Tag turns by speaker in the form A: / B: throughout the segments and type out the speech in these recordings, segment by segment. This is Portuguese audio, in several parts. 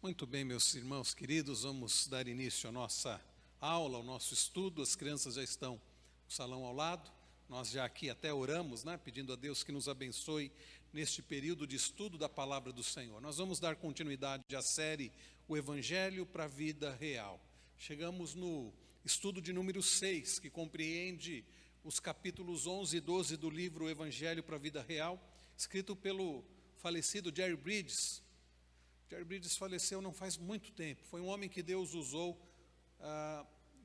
A: Muito bem, meus irmãos queridos, vamos dar início à nossa aula, ao nosso estudo. As crianças já estão no salão ao lado. Nós já aqui até oramos, pedindo a Deus que nos abençoe neste período de estudo da palavra do Senhor. Nós vamos dar continuidade à série O Evangelho para a Vida Real. Chegamos no estudo de número 6, que compreende os capítulos 11 e 12 do livro O Evangelho para a Vida Real, escrito pelo falecido Jerry Bridges. Jerry Bridges faleceu não faz muito tempo. Foi um homem que Deus usou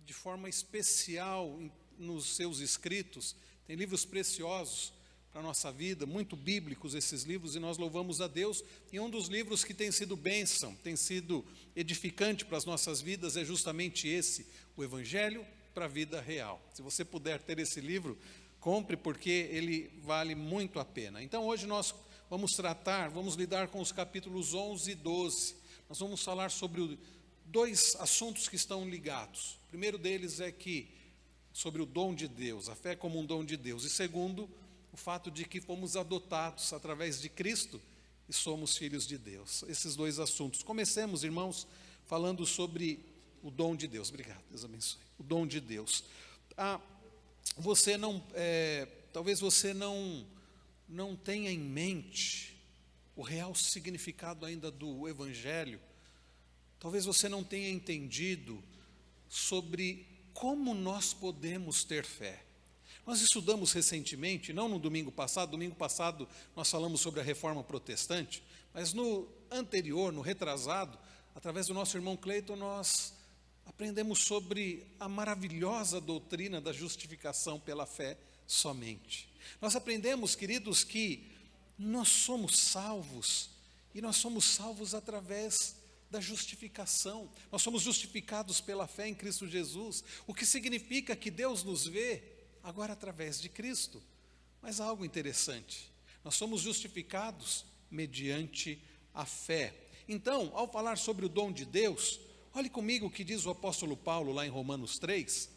A: de forma especial nos seus escritos. Tem livros preciosos para a nossa vida, muito bíblicos esses livros, e nós louvamos a Deus. E um dos livros que tem sido bênção, tem sido edificante para as nossas vidas, é justamente esse, o Evangelho para a Vida Real. Se você puder ter esse livro, compre, porque ele vale muito a pena. Então hoje nós vamos lidar com os capítulos 11 e 12. Nós vamos falar sobre dois assuntos que estão ligados. O primeiro deles é sobre o dom de Deus, a fé como um dom de Deus. E segundo, o fato de que fomos adotados através de Cristo e somos filhos de Deus. Esses dois assuntos. Comecemos, irmãos, falando sobre o dom de Deus. Obrigado, Deus abençoe. O dom de Deus. Talvez você não tenha em mente o real significado ainda do Evangelho. Talvez você não tenha entendido sobre como nós podemos ter fé. Nós estudamos recentemente, não no domingo passado nós falamos sobre a Reforma Protestante, mas no anterior, no retrasado, através do nosso irmão Cleiton, nós aprendemos sobre a maravilhosa doutrina da justificação pela fé somente. Nós aprendemos, queridos, que nós somos salvos, e nós somos salvos através da justificação. Nós somos justificados pela fé em Cristo Jesus, o que significa que Deus nos vê agora através de Cristo. Mas há algo interessante, nós somos justificados mediante a fé. Então, ao falar sobre o dom de Deus, olhe comigo o que diz o apóstolo Paulo lá em Romanos 3,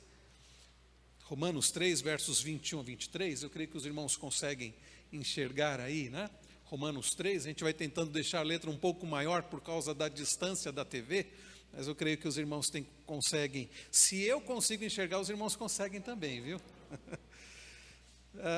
A: versos 21 a 23, eu creio que os irmãos conseguem enxergar aí, Romanos 3, a gente vai tentando deixar a letra um pouco maior por causa da distância da TV, mas eu creio que os irmãos conseguem. Se eu consigo enxergar, os irmãos conseguem também, viu?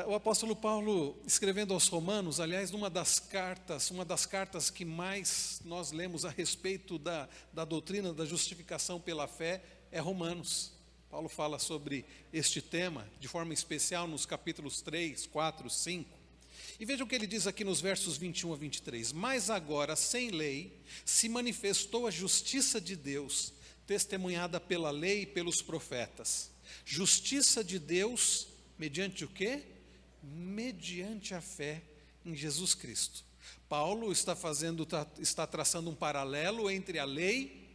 A: O apóstolo Paulo, escrevendo aos Romanos, aliás, uma das cartas que mais nós lemos a respeito da doutrina da justificação pela fé, é Romanos. Paulo fala sobre este tema de forma especial nos capítulos 3, 4, 5. E vejam o que ele diz aqui nos versos 21 a 23. Mas agora, sem lei, se manifestou a justiça de Deus, testemunhada pela lei e pelos profetas. Justiça de Deus, mediante o quê? Mediante a fé em Jesus Cristo. Paulo está traçando um paralelo entre a lei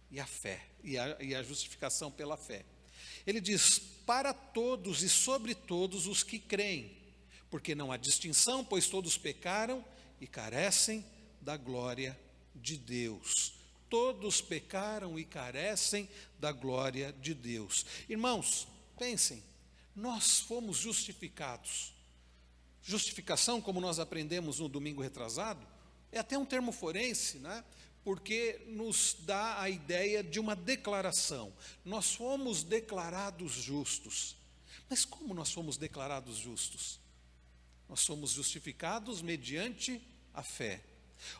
A: e a fé, e a justificação pela fé. Ele diz, para todos e sobre todos os que creem, porque não há distinção, pois todos pecaram e carecem da glória de Deus. Todos pecaram e carecem da glória de Deus. Irmãos, pensem, nós fomos justificados. Justificação, como nós aprendemos no domingo retrasado, é até um termo forense, porque nos dá a ideia de uma declaração. Nós fomos declarados justos. Mas como nós fomos declarados justos? Nós somos justificados mediante a fé.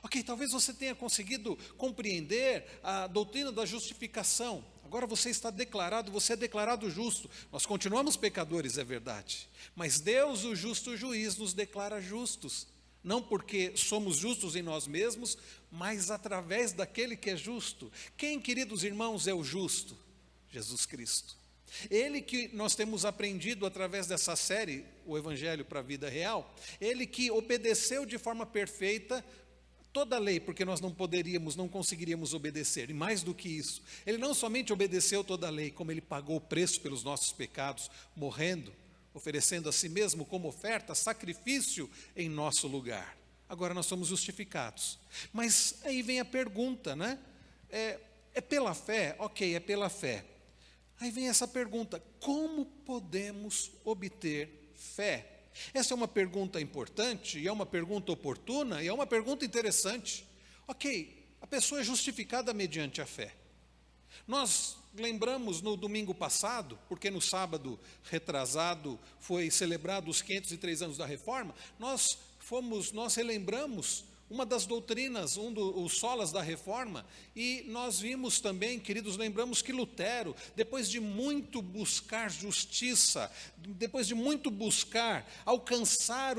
A: Ok, talvez você tenha conseguido compreender a doutrina da justificação. Agora você é declarado justo. Nós continuamos pecadores, é verdade. Mas Deus, o justo juiz, nos declara justos. Não porque somos justos em nós mesmos, mas através daquele que é justo. Quem, queridos irmãos, é o justo? Jesus Cristo. Ele que nós temos aprendido através dessa série, o Evangelho para a Vida Real, ele que obedeceu de forma perfeita toda a lei, porque nós não conseguiríamos obedecer, e mais do que isso, ele não somente obedeceu toda a lei, como ele pagou o preço pelos nossos pecados, morrendo, oferecendo a si mesmo como oferta, sacrifício em nosso lugar. Agora nós somos justificados. Mas aí vem a pergunta, É pela fé? Ok, é pela fé. Aí vem essa pergunta, como podemos obter fé? Essa é uma pergunta importante, e é uma pergunta oportuna, e é uma pergunta interessante. Ok, a pessoa é justificada mediante a fé. Nós lembramos no domingo passado, porque no sábado retrasado foi celebrado os 503 anos da Reforma, nós relembramos uma das doutrinas, os solas da Reforma, e nós vimos também, queridos, lembramos que Lutero, depois de muito buscar justiça, depois de muito buscar alcançar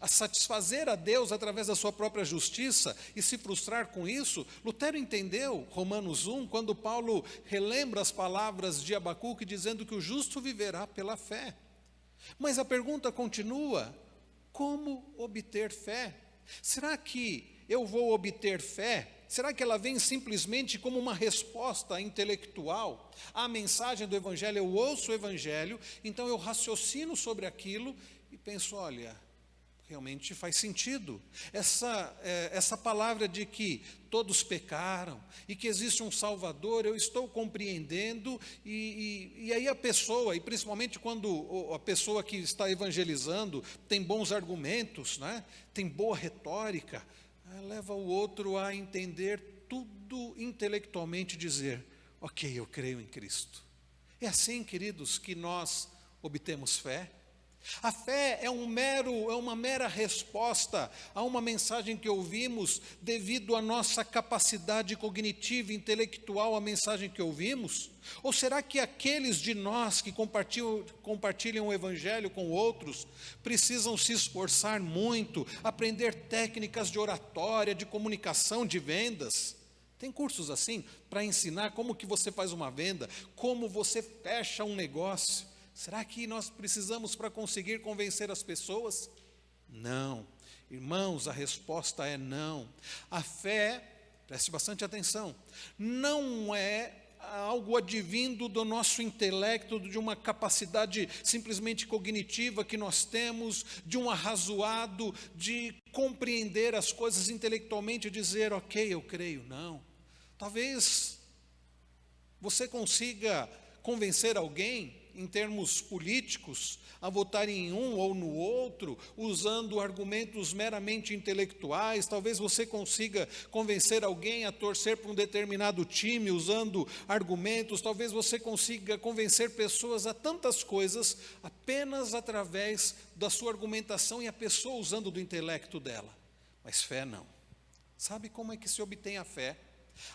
A: a satisfazer a Deus através da sua própria justiça e se frustrar com isso, Lutero entendeu Romanos 1, quando Paulo relembra as palavras de Abacuque, dizendo que o justo viverá pela fé. Mas a pergunta continua: como obter fé? Será que eu vou obter fé? Será que ela vem simplesmente como uma resposta intelectual à mensagem do Evangelho? Eu ouço o Evangelho, então eu raciocino sobre aquilo e penso, olha, realmente faz sentido. Essa palavra de que todos pecaram e que existe um Salvador, eu estou compreendendo, e aí a pessoa, e principalmente quando a pessoa que está evangelizando tem bons argumentos, né? Tem boa retórica, leva o outro a entender tudo intelectualmente, dizer, ok, eu creio em Cristo. É assim, queridos, que nós obtemos fé. A fé é uma mera resposta a uma mensagem que ouvimos devido à nossa capacidade cognitiva e intelectual, a mensagem que ouvimos? Ou será que aqueles de nós que compartilham o Evangelho com outros precisam se esforçar muito, aprender técnicas de oratória, de comunicação, de vendas? Tem cursos assim para ensinar como que você faz uma venda, como você fecha um negócio. Será que nós precisamos para conseguir convencer as pessoas? Não. Irmãos, a resposta é não. A fé, preste bastante atenção, não é algo advindo do nosso intelecto, de uma capacidade simplesmente cognitiva que nós temos, de um arrazoado, de compreender as coisas intelectualmente e dizer, ok, eu creio. Não. Talvez você consiga convencer alguém em termos políticos, a votar em um ou no outro, usando argumentos meramente intelectuais. Talvez você consiga convencer alguém a torcer para um determinado time, usando argumentos. Talvez você consiga convencer pessoas a tantas coisas, apenas através da sua argumentação e a pessoa usando do intelecto dela. Mas fé não. Sabe como é que se obtém a fé?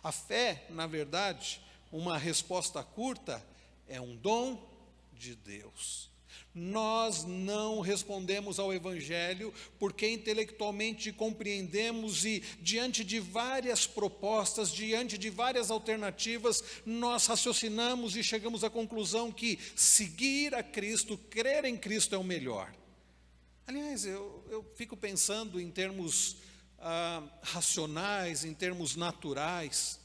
A: A fé, na verdade, uma resposta curta, é um dom de Deus. Nós não respondemos ao Evangelho porque intelectualmente compreendemos e diante de várias propostas, diante de várias alternativas, nós raciocinamos e chegamos à conclusão que seguir a Cristo, crer em Cristo é o melhor. Aliás, eu fico pensando em termos racionais, em termos naturais.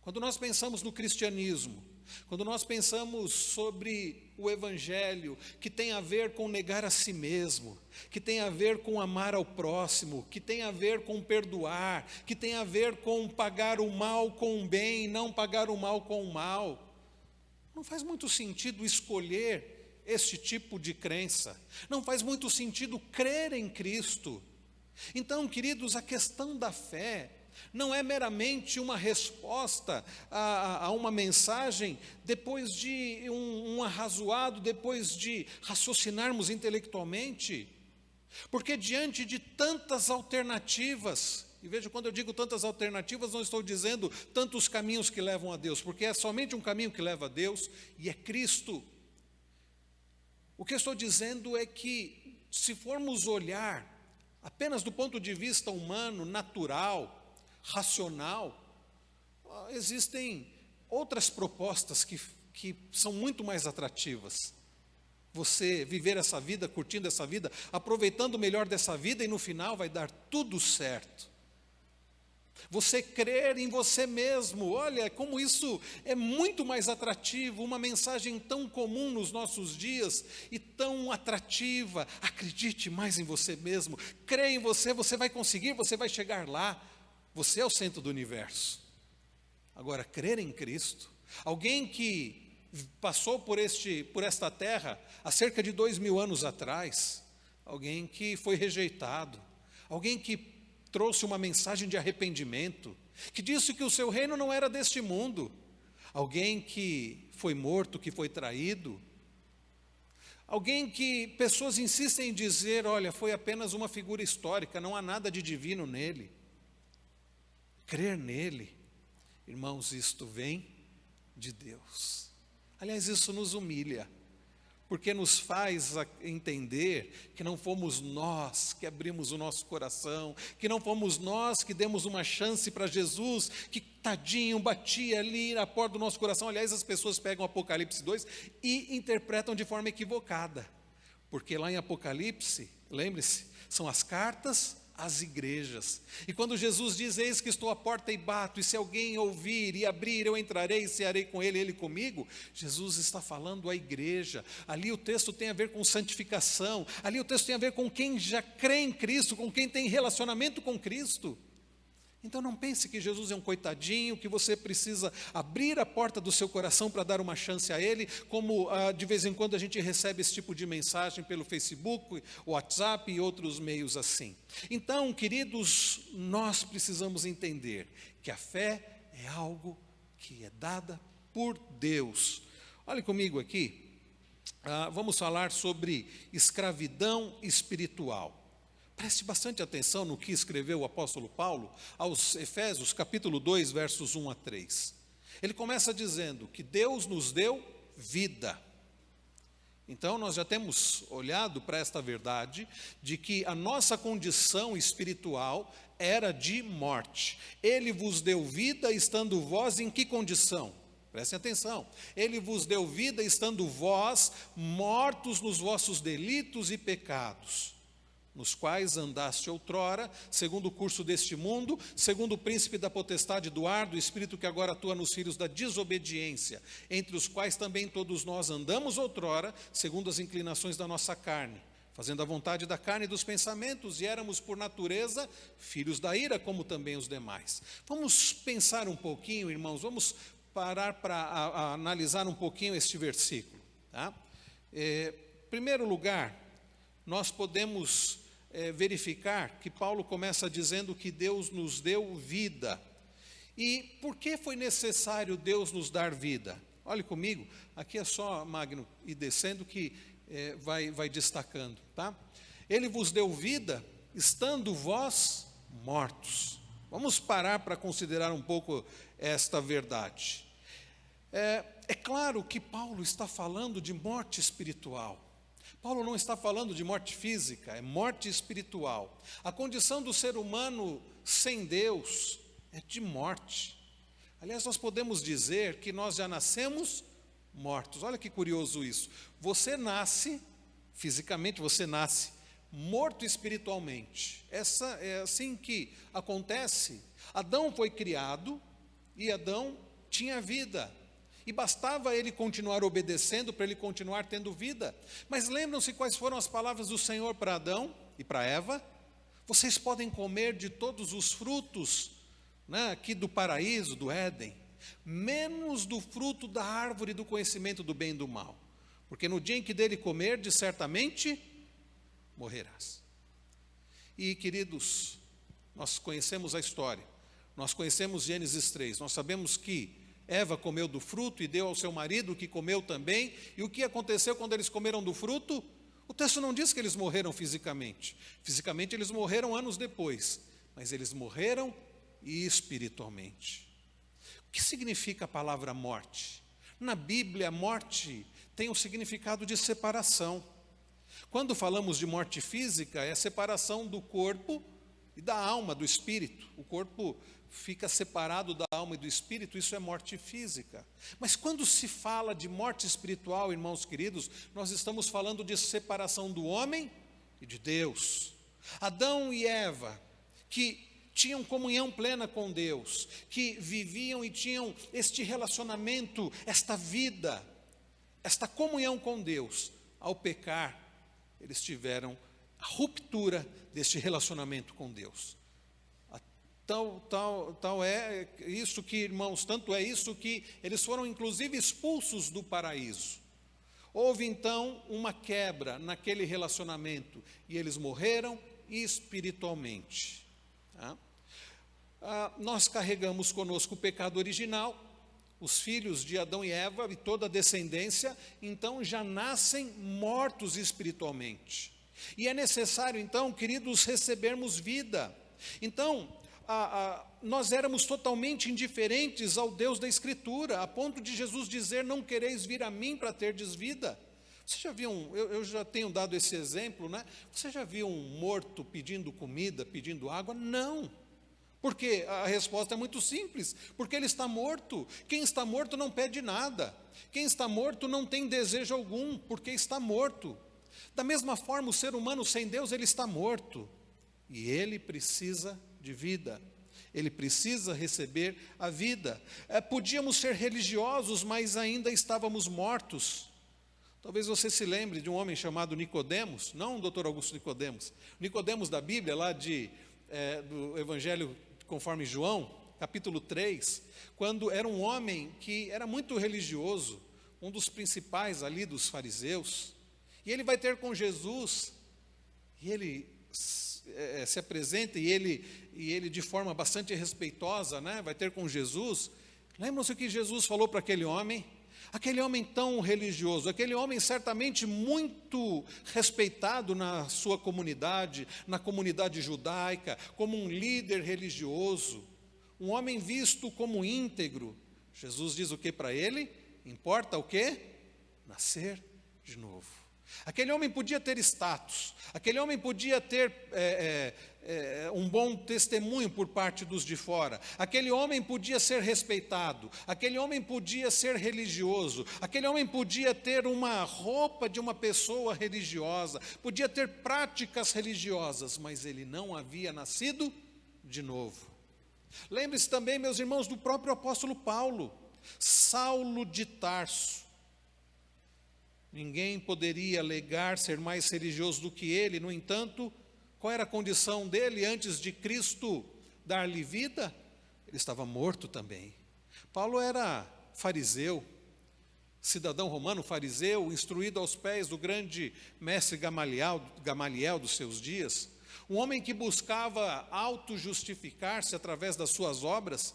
A: Quando nós pensamos no cristianismo, quando nós pensamos sobre o Evangelho, que tem a ver com negar a si mesmo, que tem a ver com amar ao próximo, que tem a ver com perdoar, que tem a ver com pagar o mal com o bem, não pagar o mal com o mal, não faz muito sentido escolher este tipo de crença, não faz muito sentido crer em Cristo. Então, queridos, a questão da fé não é meramente uma resposta a uma mensagem depois de um arrazoado, depois de raciocinarmos intelectualmente, porque diante de tantas alternativas, e veja, quando eu digo tantas alternativas, não estou dizendo tantos caminhos que levam a Deus, porque é somente um caminho que leva a Deus, e é Cristo. O que eu estou dizendo é que, se formos olhar apenas do ponto de vista humano, natural, racional, existem outras propostas que são muito mais atrativas. Você viver essa vida, curtindo essa vida, aproveitando o melhor dessa vida e no final vai dar tudo certo. Você crer em você mesmo, olha como isso é muito mais atrativo, uma mensagem tão comum nos nossos dias e tão atrativa. Acredite mais em você mesmo, creia em você, você vai conseguir, você vai chegar lá. Você é o centro do universo. Agora, crer em Cristo, alguém que passou por esta terra há cerca de 2000 anos atrás, alguém que foi rejeitado, alguém que trouxe uma mensagem de arrependimento, que disse que o seu reino não era deste mundo. Alguém que foi morto, que foi traído. Alguém que pessoas insistem em dizer, olha, foi apenas uma figura histórica, não há nada de divino nele. Crer nele, irmãos, isto vem de Deus. Aliás, isso nos humilha, porque nos faz entender que não fomos nós que abrimos o nosso coração, que não fomos nós que demos uma chance para Jesus, que tadinho batia ali na porta do nosso coração. Aliás, as pessoas pegam Apocalipse 2 e interpretam de forma equivocada, porque lá em Apocalipse, lembre-se, são as cartas às igrejas. E quando Jesus diz, eis que estou à porta e bato, e se alguém ouvir e abrir, eu entrarei e cearei com ele, ele comigo, Jesus está falando à igreja. Ali o texto tem a ver com santificação, ali o texto tem a ver com quem já crê em Cristo, com quem tem relacionamento com Cristo. Então não pense que Jesus é um coitadinho, que você precisa abrir a porta do seu coração para dar uma chance a Ele, como de vez em quando a gente recebe esse tipo de mensagem pelo Facebook, WhatsApp e outros meios assim. Então, queridos, nós precisamos entender que a fé é algo que é dada por Deus. Olhe comigo aqui, vamos falar sobre escravidão espiritual. Preste bastante atenção no que escreveu o apóstolo Paulo aos Efésios, capítulo 2, versos 1 a 3. Ele começa dizendo que Deus nos deu vida. Então, nós já temos olhado para esta verdade de que a nossa condição espiritual era de morte. Ele vos deu vida estando vós em que condição? Prestem atenção. Ele vos deu vida estando vós mortos nos vossos delitos e pecados, nos quais andaste outrora, segundo o curso deste mundo, segundo o príncipe da potestade do ar, do espírito que agora atua nos filhos da desobediência, entre os quais também todos nós andamos outrora, segundo as inclinações da nossa carne, fazendo a vontade da carne e dos pensamentos, e éramos por natureza filhos da ira, como também os demais. Vamos pensar um pouquinho, irmãos, vamos parar para analisar um pouquinho este versículo. Tá? Em primeiro lugar, nós podemos verificar que Paulo começa dizendo que Deus nos deu vida. E por que foi necessário Deus nos dar vida? Olhe comigo, aqui é só Magno e descendo que vai destacando. Tá? Ele vos deu vida, estando vós mortos. Vamos parar para considerar um pouco esta verdade. É claro que Paulo está falando de morte espiritual. Paulo não está falando de morte física, é morte espiritual. A condição do ser humano sem Deus é de morte. Aliás, nós podemos dizer que nós já nascemos mortos. Olha que curioso isso. Você nasce, fisicamente você nasce, morto espiritualmente. Essa é assim que acontece. Adão foi criado e Adão tinha vida. E bastava ele continuar obedecendo para ele continuar tendo vida. Mas lembram-se quais foram as palavras do Senhor para Adão e para Eva? Vocês podem comer de todos os frutos, né, aqui do paraíso, do Éden, menos do fruto da árvore do conhecimento do bem e do mal. Porque no dia em que dele comerdes, certamente morrerás. E, queridos, nós conhecemos a história. Nós conhecemos Gênesis 3. Nós sabemos que Eva comeu do fruto e deu ao seu marido, que comeu também. E o que aconteceu quando eles comeram do fruto? O texto não diz que eles morreram fisicamente. Fisicamente eles morreram anos depois, mas eles morreram espiritualmente. O que significa a palavra morte? Na Bíblia, morte tem um significado de separação. Quando falamos de morte física, é a separação do corpo e da alma, do espírito. O corpo fica separado da alma e do espírito, isso é morte física. Mas quando se fala de morte espiritual, irmãos queridos, nós estamos falando de separação do homem e de Deus. Adão e Eva, que tinham comunhão plena com Deus, que viviam e tinham este relacionamento, esta vida, esta comunhão com Deus, ao pecar, eles tiveram a ruptura deste relacionamento com Deus. Tal é isso que, irmãos, tanto é isso que eles foram inclusive expulsos do paraíso. Houve então uma quebra naquele relacionamento e eles morreram espiritualmente. Tá? Nós carregamos conosco o pecado original, os filhos de Adão e Eva e toda a descendência, então já nascem mortos espiritualmente. E é necessário, então, queridos, recebermos vida. Então, nós éramos totalmente indiferentes ao Deus da Escritura, a ponto de Jesus dizer: não quereis vir a mim para terdes vida. Você já viu eu já tenho dado esse exemplo, né? Você já viu um morto pedindo comida, pedindo água? Não. Porque a resposta é muito simples, porque ele está morto. Quem está morto não pede nada. Quem está morto não tem desejo algum, porque está morto. Da mesma forma, o ser humano sem Deus, ele está morto. E ele precisa de vida. Ele precisa receber a vida. Podíamos ser religiosos, mas ainda estávamos mortos. Talvez você se lembre de um homem chamado Nicodemos, não o doutor Augusto Nicodemos. Nicodemos da Bíblia, lá do Evangelho conforme João, capítulo 3, quando era um homem que era muito religioso, um dos principais ali dos fariseus, e ele vai ter com Jesus, e ele se apresenta, e ele de forma bastante respeitosa, né, vai ter com Jesus. Lembram-se o que Jesus falou para aquele homem? Aquele homem tão religioso, aquele homem certamente muito respeitado na sua comunidade, na comunidade judaica, como um líder religioso, um homem visto como íntegro. Jesus diz o que para ele? Importa o quê? Nascer de novo. Aquele homem podia ter status, aquele homem podia ter um bom testemunho por parte dos de fora, aquele homem podia ser respeitado, aquele homem podia ser religioso, aquele homem podia ter uma roupa de uma pessoa religiosa, podia ter práticas religiosas, mas ele não havia nascido de novo. Lembre-se também, meus irmãos, do próprio apóstolo Paulo, Saulo de Tarso. Ninguém poderia alegar ser mais religioso do que ele. No entanto, qual era a condição dele antes de Cristo dar-lhe vida? Ele estava morto também. Paulo era fariseu, cidadão romano fariseu, instruído aos pés do grande mestre Gamaliel dos seus dias, um homem que buscava auto-justificar-se através das suas obras,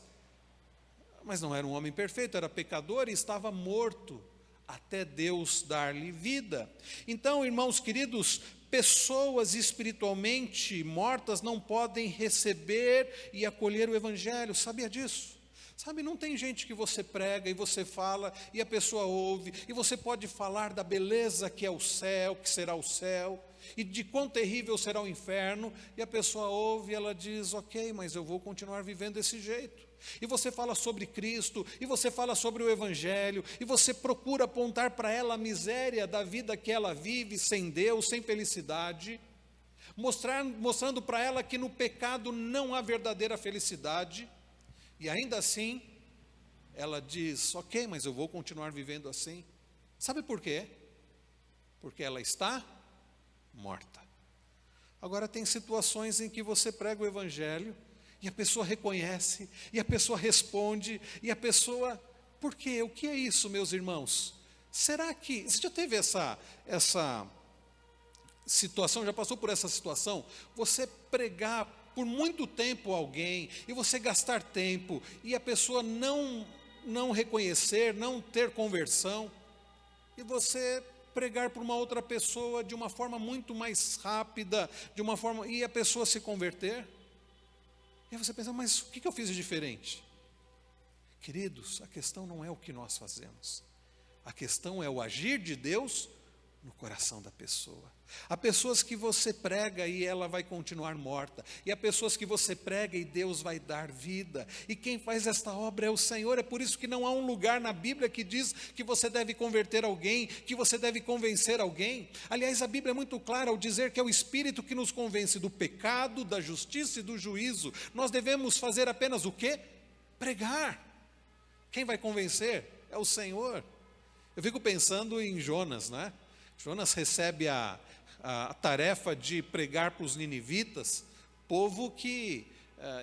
A: mas não era um homem perfeito, era pecador e estava morto, até Deus dar-lhe vida. Então, irmãos queridos, pessoas espiritualmente mortas não podem receber e acolher o Evangelho, sabia disso? Sabe, não tem gente que você prega e você fala e a pessoa ouve, e você pode falar da beleza que é o céu, que será o céu, e de quão terrível será o inferno, e a pessoa ouve e ela diz: ok, mas eu vou continuar vivendo desse jeito. E você fala sobre Cristo, e você fala sobre o Evangelho, e você procura apontar para ela a miséria da vida que ela vive, sem Deus, sem felicidade, mostrando para ela que no pecado não há verdadeira felicidade, e ainda assim, ela diz: ok, mas eu vou continuar vivendo assim. Sabe por quê? Porque ela está morta. Agora tem situações em que você prega o Evangelho, e a pessoa reconhece, e a pessoa responde, e a pessoa... Por quê? O que é isso, meus irmãos? Será que... Você já teve essa situação, já passou por essa situação? Você pregar por muito tempo alguém, e você gastar tempo, e a pessoa não reconhecer, não ter conversão, e você pregar por uma outra pessoa de uma forma muito mais rápida, e a pessoa se converter? E aí você pensa: mas o que eu fiz de diferente? Queridos, a questão não é o que nós fazemos. A questão é o agir de Deus no coração da pessoa. Há pessoas que você prega e ela vai continuar morta. E há pessoas que você prega e Deus vai dar vida. E quem faz esta obra é o Senhor. É por isso que não há um lugar na Bíblia que diz que você deve converter alguém, que você deve convencer alguém. Aliás, a Bíblia é muito clara ao dizer que é o Espírito que nos convence do pecado, da justiça e do juízo. Nós devemos fazer apenas o quê? Pregar. Quem vai convencer? É o Senhor. Eu fico pensando em Jonas, né? Jonas recebe a tarefa de pregar para os ninivitas, povo que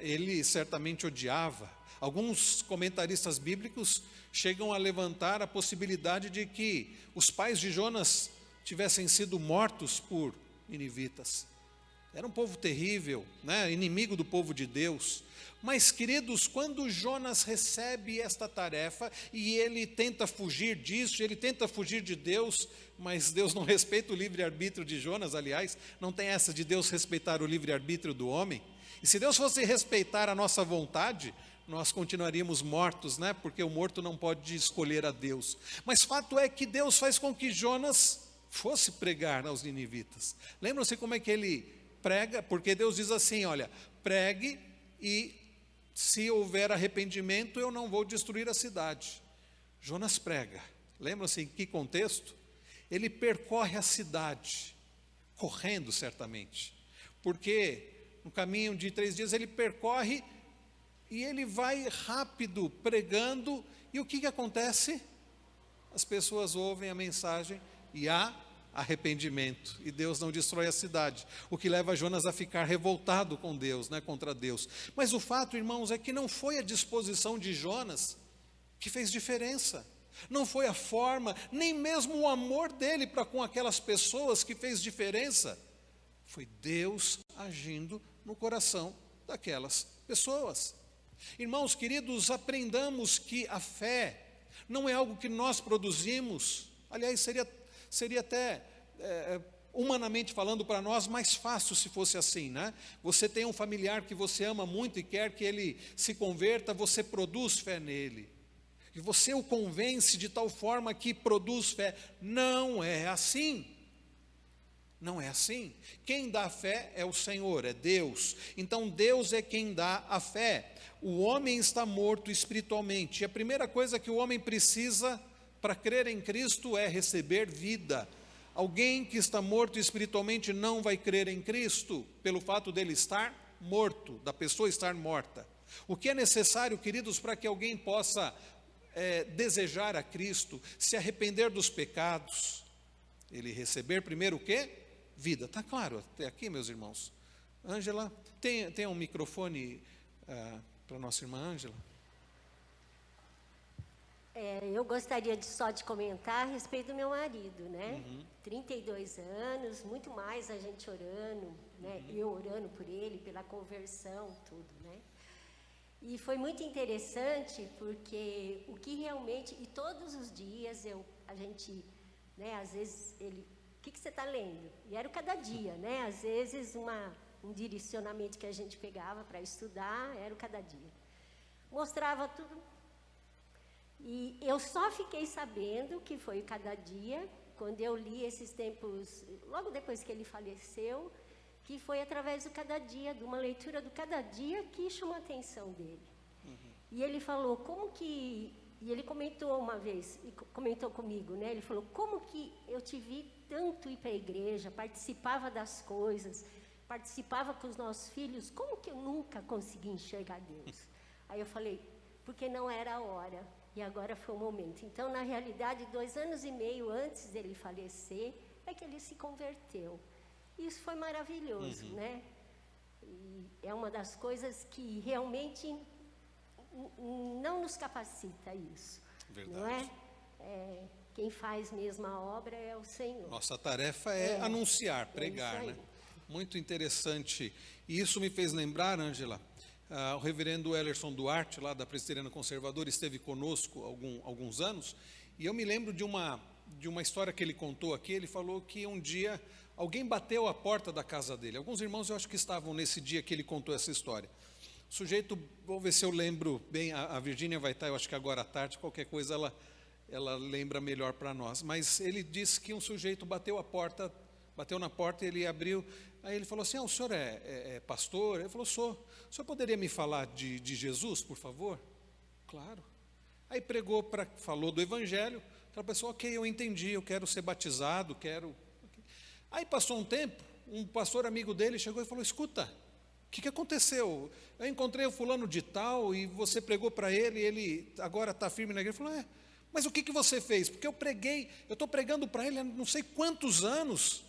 A: ele certamente odiava. Alguns comentaristas bíblicos chegam a levantar a possibilidade de que os pais de Jonas tivessem sido mortos por ninivitas. Era um povo terrível, né? Inimigo do povo de Deus. Mas, queridos, quando Jonas recebe esta tarefa e ele tenta fugir disso, ele tenta fugir de Deus, mas Deus não respeita o livre-arbítrio de Jonas, aliás, não tem essa de Deus respeitar o livre-arbítrio do homem. E se Deus fosse respeitar a nossa vontade, nós continuaríamos mortos, né? Porque o morto não pode escolher a Deus. Mas fato é que Deus faz com que Jonas fosse pregar aos ninivitas. Lembram-se como é que ele prega? Porque Deus diz assim, olha, pregue e se houver arrependimento, eu não vou destruir a cidade. Jonas prega. Lembram-se em que contexto? Ele percorre a cidade, correndo certamente. Porque no caminho de 3 dias ele percorre e ele vai rápido pregando. E o que acontece? As pessoas ouvem a mensagem e há arrependimento, e Deus não destrói a cidade, o que leva Jonas a ficar revoltado com Deus, né, contra Deus. Mas o fato, irmãos, é que não foi a disposição de Jonas que fez diferença, não foi a forma, nem mesmo o amor dele para com aquelas pessoas que fez diferença, foi Deus agindo no coração daquelas pessoas. Irmãos queridos, aprendamos que a fé não é algo que nós produzimos. Aliás, seria até, humanamente falando para nós, mais fácil se fosse assim, né? Você tem um familiar que você ama muito e quer que ele se converta, você produz fé nele. E você o convence de tal forma que produz fé. Não é assim. Não é assim. Quem dá a fé é o Senhor, é Deus. Então Deus é quem dá a fé. O homem está morto espiritualmente. E a primeira coisa que o homem precisa para crer em Cristo é receber vida. Alguém que está morto espiritualmente não vai crer em Cristo pelo fato dele estar morto, da pessoa estar morta. O que é necessário, queridos, para que alguém possa desejar a Cristo, se arrepender dos pecados, ele receber primeiro o quê? Vida. Está claro até aqui, meus irmãos? Ângela, tem um microfone para a nossa irmã Ângela?
B: Eu gostaria só de comentar a respeito do meu marido, né? 32 anos, muito mais a gente orando, né? Eu orando por ele, pela conversão, tudo, né? E foi muito interessante porque o que realmente, e todos os dias a gente, né? Às vezes ele, o que você está lendo? E era o cada dia, né? Às vezes um direcionamento que a gente pegava para estudar, era o cada dia. Mostrava tudo. E eu só fiquei sabendo que foi cada dia, quando eu li esses tempos, logo depois que ele faleceu, que foi através do cada dia, de uma leitura do cada dia que chamou a atenção dele. E ele falou, e ele comentou uma vez, e comentou comigo, né? Ele falou, como que eu te vi tanto ir para a igreja, participava das coisas, participava com os nossos filhos, como que eu nunca consegui enxergar Deus? Aí eu falei, porque não era a hora. E agora foi o momento. Então, na realidade, 2 anos e meio antes dele falecer, é que ele se converteu. Isso foi maravilhoso, né? E é uma das coisas que realmente não nos capacita isso. Verdade. Não é? Quem faz mesmo a obra é o Senhor.
A: Nossa tarefa é anunciar, pregar, né? Muito interessante. E isso me fez lembrar, Ângela, o reverendo Ellerson Duarte, lá da Presbiteriana Conservadora, esteve conosco há alguns anos, e eu me lembro de uma história que ele contou aqui. Ele falou que um dia alguém bateu a porta da casa dele. Alguns irmãos eu acho que estavam nesse dia que ele contou essa história. O sujeito, vou ver se eu lembro bem, a Virgínia vai estar, eu acho que agora à tarde, qualquer coisa ela lembra melhor para nós. Mas ele disse que um sujeito bateu na porta e ele abriu. Aí ele falou assim, o senhor é pastor? Ele falou, sou. O senhor poderia me falar de Jesus, por favor? Claro. Aí falou do evangelho. Aquela pessoa, ok, eu entendi, eu quero ser batizado, quero... Aí passou um tempo, um pastor amigo dele chegou e falou, escuta, o que aconteceu? Eu encontrei o fulano de tal e você pregou para ele, e ele agora está firme na igreja. Ele falou, mas o que você fez? Porque eu estou pregando para ele há não sei quantos anos,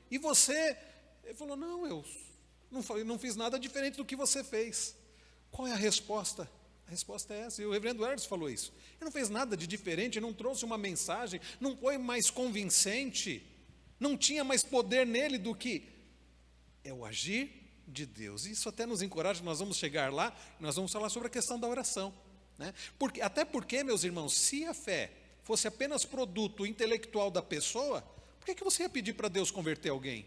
A: e você... Ele falou, não, eu não fiz nada diferente do que você fez. Qual é a resposta? A resposta é essa, e o reverendo Erdes falou isso. Ele não fez nada de diferente, não trouxe uma mensagem, não foi mais convincente, não tinha mais poder nele do que é o agir de Deus. Isso até nos encoraja, nós vamos chegar lá, nós vamos falar sobre a questão da oração, né? Até porque, meus irmãos, se a fé fosse apenas produto intelectual da pessoa, por que você ia pedir para Deus converter alguém?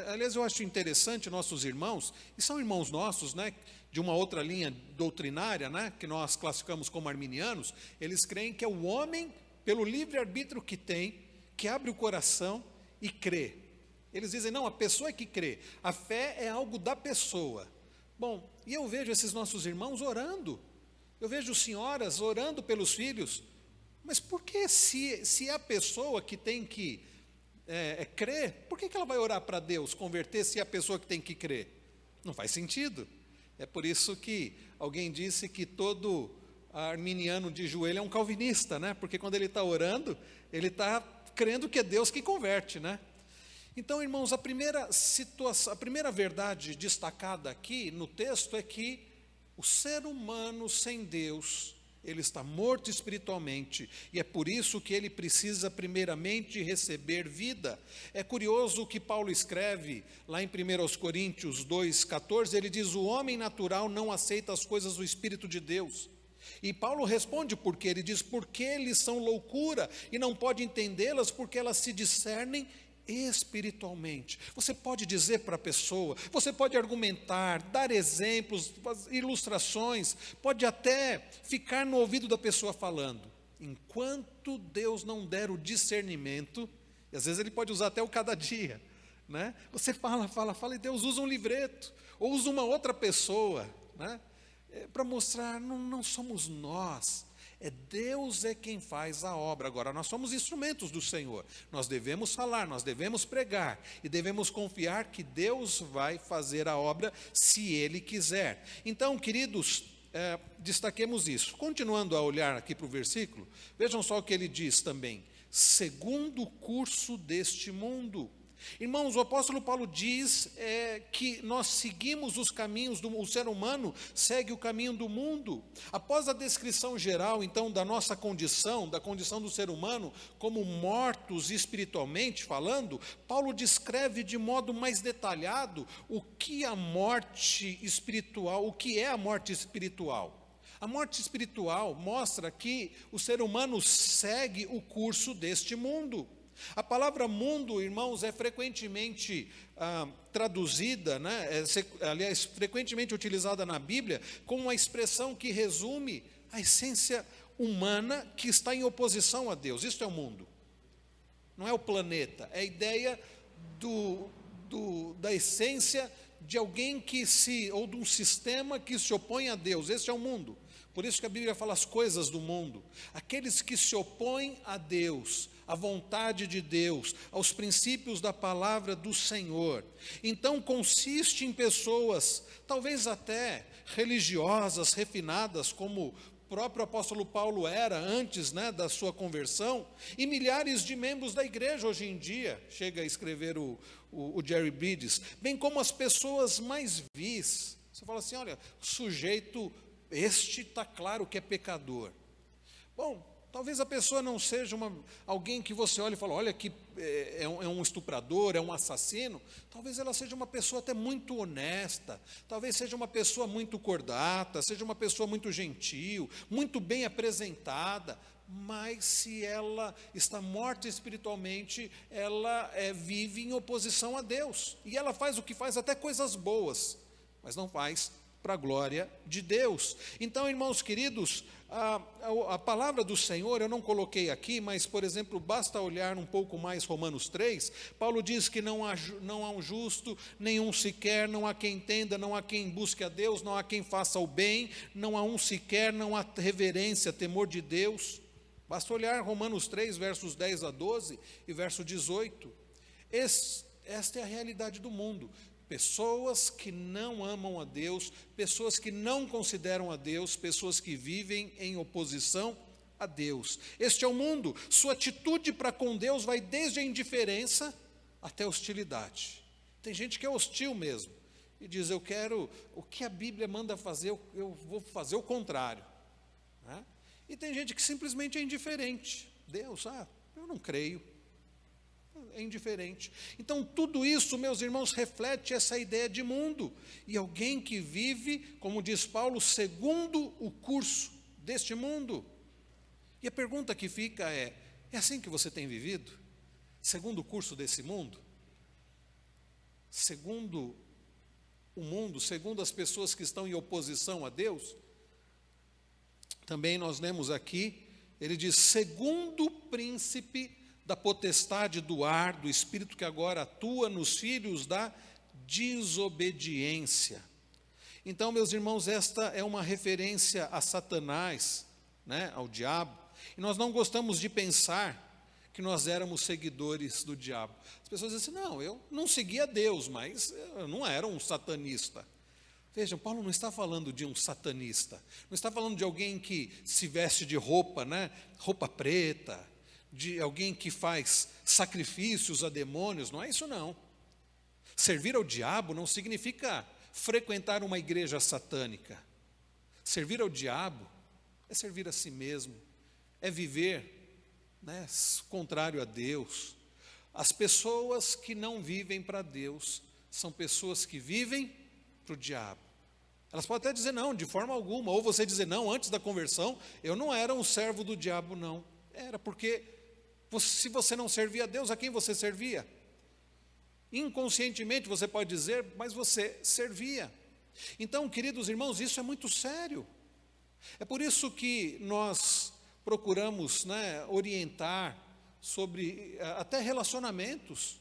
A: Aliás, eu acho interessante nossos irmãos, e são irmãos nossos, né, de uma outra linha doutrinária, né, que nós classificamos como arminianos, eles creem que é o homem, pelo livre-arbítrio que tem, que abre o coração e crê. Eles dizem, não, a pessoa é que crê, a fé é algo da pessoa. Bom, e eu vejo esses nossos irmãos orando, eu vejo senhoras orando pelos filhos, mas por que se é a pessoa que tem que crer, por que ela vai orar para Deus, converter se é a pessoa que tem que crer? Não faz sentido. É por isso que alguém disse que todo arminiano de joelho é um calvinista, né? Porque quando ele está orando, ele está crendo que é Deus que converte, né? Então, irmãos, a primeira verdade destacada aqui no texto é que o ser humano sem Deus, ele está morto espiritualmente, e é por isso que ele precisa primeiramente receber vida. É curioso o que Paulo escreve lá em 1 Coríntios 2,14, ele diz, o homem natural não aceita as coisas do Espírito de Deus. E Paulo responde por quê? Ele diz, porque eles são loucura, e não pode entendê-las porque elas se discernem espiritualmente. Você pode dizer para a pessoa, você pode argumentar, dar exemplos, ilustrações, pode até ficar no ouvido da pessoa falando. Enquanto Deus não der o discernimento, e às vezes ele pode usar até o cada dia, né? Você fala, e Deus usa um livreto, ou usa uma outra pessoa, né? Para mostrar, não somos nós, Deus é quem faz a obra. Agora, nós somos instrumentos do Senhor, nós devemos falar, nós devemos pregar, e devemos confiar que Deus vai fazer a obra, se Ele quiser. Então, queridos, destaquemos isso. Continuando a olhar aqui para o versículo, vejam só o que ele diz também, segundo o curso deste mundo. Irmãos, o apóstolo Paulo diz que nós seguimos os caminhos, o ser humano segue o caminho do mundo. Após a descrição geral, então, da nossa condição, da condição do ser humano, como mortos espiritualmente falando, Paulo descreve de modo mais detalhado o que é a morte espiritual. A morte espiritual mostra que o ser humano segue o curso deste mundo. A palavra mundo, irmãos, é frequentemente traduzida, né? Aliás, frequentemente utilizada na Bíblia, como uma expressão que resume a essência humana que está em oposição a Deus. Isso é o mundo, não é o planeta, é a ideia da essência de alguém ou de um sistema que se opõe a Deus. Esse é o mundo. Por isso que a Bíblia fala as coisas do mundo. Aqueles que se opõem a Deus, à vontade de Deus, aos princípios da palavra do Senhor. Então consiste em pessoas, talvez até religiosas, refinadas, como o próprio apóstolo Paulo era antes, né, da sua conversão, e milhares de membros da igreja hoje em dia, chega a escrever o Jerry Bridges, bem como as pessoas mais vis. Você fala assim, olha, o sujeito, está claro que é pecador. Bom, talvez a pessoa não seja alguém que você olha e fala, olha que é um estuprador, é um assassino. Talvez ela seja uma pessoa até muito honesta, talvez seja uma pessoa muito cordata, seja uma pessoa muito gentil, muito bem apresentada, mas se ela está morta espiritualmente, ela vive em oposição a Deus, e ela faz o que faz, até coisas boas, mas não faz para a glória de Deus. Então, irmãos queridos, a palavra do Senhor, eu não coloquei aqui, mas, por exemplo, basta olhar um pouco mais Romanos 3, Paulo diz que não há um justo, nenhum sequer, não há quem entenda, não há quem busque a Deus, não há quem faça o bem, não há um sequer, não há reverência, temor de Deus. Basta olhar Romanos 3, versos 10 a 12 e verso 18. Esta é a realidade do mundo. Pessoas que não amam a Deus, pessoas que não consideram a Deus, pessoas que vivem em oposição a Deus. Este é o mundo. Sua atitude para com Deus vai desde a indiferença até a hostilidade. Tem gente que é hostil mesmo e diz, eu quero o que a Bíblia manda fazer, eu vou fazer o contrário, né? E tem gente que simplesmente é indiferente. Deus, eu não creio. É indiferente. Então, tudo isso, meus irmãos, reflete essa ideia de mundo. E alguém que vive, como diz Paulo, segundo o curso deste mundo. E a pergunta que fica é assim que você tem vivido? Segundo o curso desse mundo? Segundo o mundo, segundo as pessoas que estão em oposição a Deus? Também nós lemos aqui, ele diz, segundo o príncipe da potestade do ar, do espírito que agora atua nos filhos da desobediência. Então, meus irmãos, esta é uma referência a Satanás, né, ao diabo. E nós não gostamos de pensar que nós éramos seguidores do diabo. As pessoas dizem assim, não, eu não seguia Deus, mas eu não era um satanista. Vejam, Paulo não está falando de um satanista, não está falando de alguém que se veste de roupa, né, roupa preta, de alguém que faz sacrifícios a demônios, não é isso não. Servir ao diabo não significa frequentar uma igreja satânica. Servir ao diabo é servir a si mesmo, é viver, né, contrário a Deus. As pessoas que não vivem para Deus são pessoas que vivem para o diabo. Elas podem até dizer não, de forma alguma, ou você dizer não, antes da conversão, eu não era um servo do diabo, não. Era porque, se você não servia a Deus, a quem você servia? Inconscientemente você pode dizer, mas você servia. Então, queridos irmãos, isso é muito sério. É por isso que nós procuramos, né, orientar sobre até relacionamentos.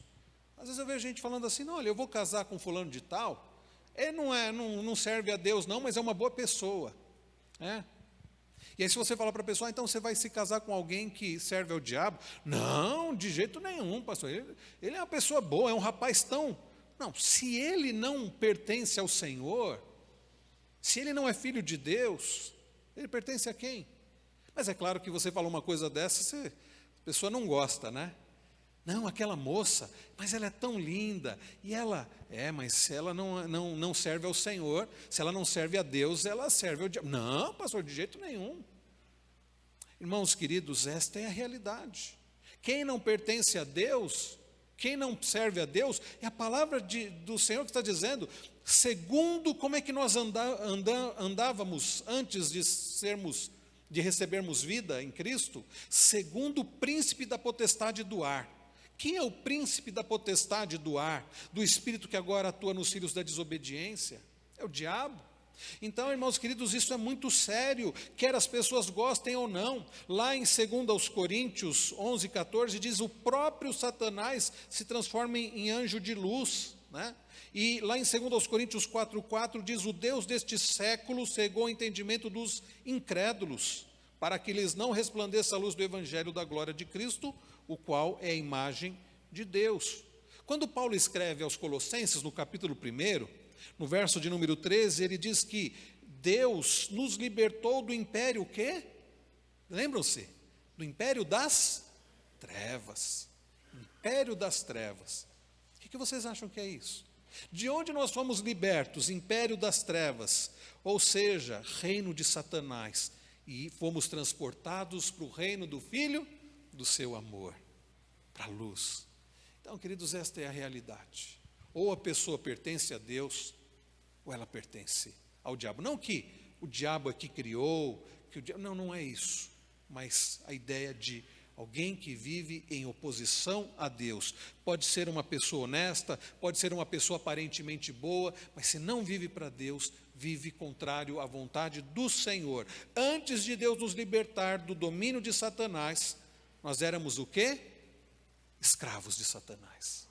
A: Às vezes eu vejo gente falando assim, não, olha, eu vou casar com fulano de tal, ele não serve a Deus não, mas é uma boa pessoa. E aí se você falar para a pessoa, então você vai se casar com alguém que serve ao diabo? Não, de jeito nenhum, pastor, ele é uma pessoa boa, é um rapaz tão... Não, se ele não pertence ao Senhor, se ele não é filho de Deus, ele pertence a quem? Mas é claro que você falou uma coisa dessa, a pessoa não gosta, né? Não, aquela moça, mas ela é tão linda, e ela, mas se ela não serve ao Senhor, se ela não serve a Deus, ela serve ao diabo. Não, pastor, de jeito nenhum. Irmãos queridos, esta é a realidade. Quem não pertence a Deus, quem não serve a Deus, é a palavra do Senhor que está dizendo, segundo como é que nós andávamos antes de recebermos vida em Cristo, segundo o príncipe da potestade do ar. Quem é o príncipe da potestade do ar, do espírito que agora atua nos filhos da desobediência? É o diabo. Então, irmãos queridos, isso é muito sério, quer as pessoas gostem ou não. Lá em 2 Coríntios 11:14 diz, o próprio Satanás se transforma em anjo de luz, né? E lá em 2 Coríntios 4:4 diz, o Deus deste século cegou o entendimento dos incrédulos, para que lhes não resplandeça a luz do evangelho da glória de Cristo, o qual é a imagem de Deus. Quando Paulo escreve aos Colossenses, no capítulo 1, no verso de número 13, ele diz que Deus nos libertou do império, o quê? Lembram-se? Do império das trevas. Império das trevas. O que vocês acham que é isso? De onde nós fomos libertos? Império das trevas, ou seja, reino de Satanás. E fomos transportados para o reino do Filho do seu amor, para a luz. Então, queridos, esta é a realidade. Ou a pessoa pertence a Deus, ou ela pertence ao diabo. Não que o diabo é que criou, não é isso. Mas a ideia de alguém que vive em oposição a Deus. Pode ser uma pessoa honesta, pode ser uma pessoa aparentemente boa, mas se não vive para Deus, vive contrário à vontade do Senhor. Antes de Deus nos libertar do domínio de Satanás, nós éramos o quê? Escravos de Satanás,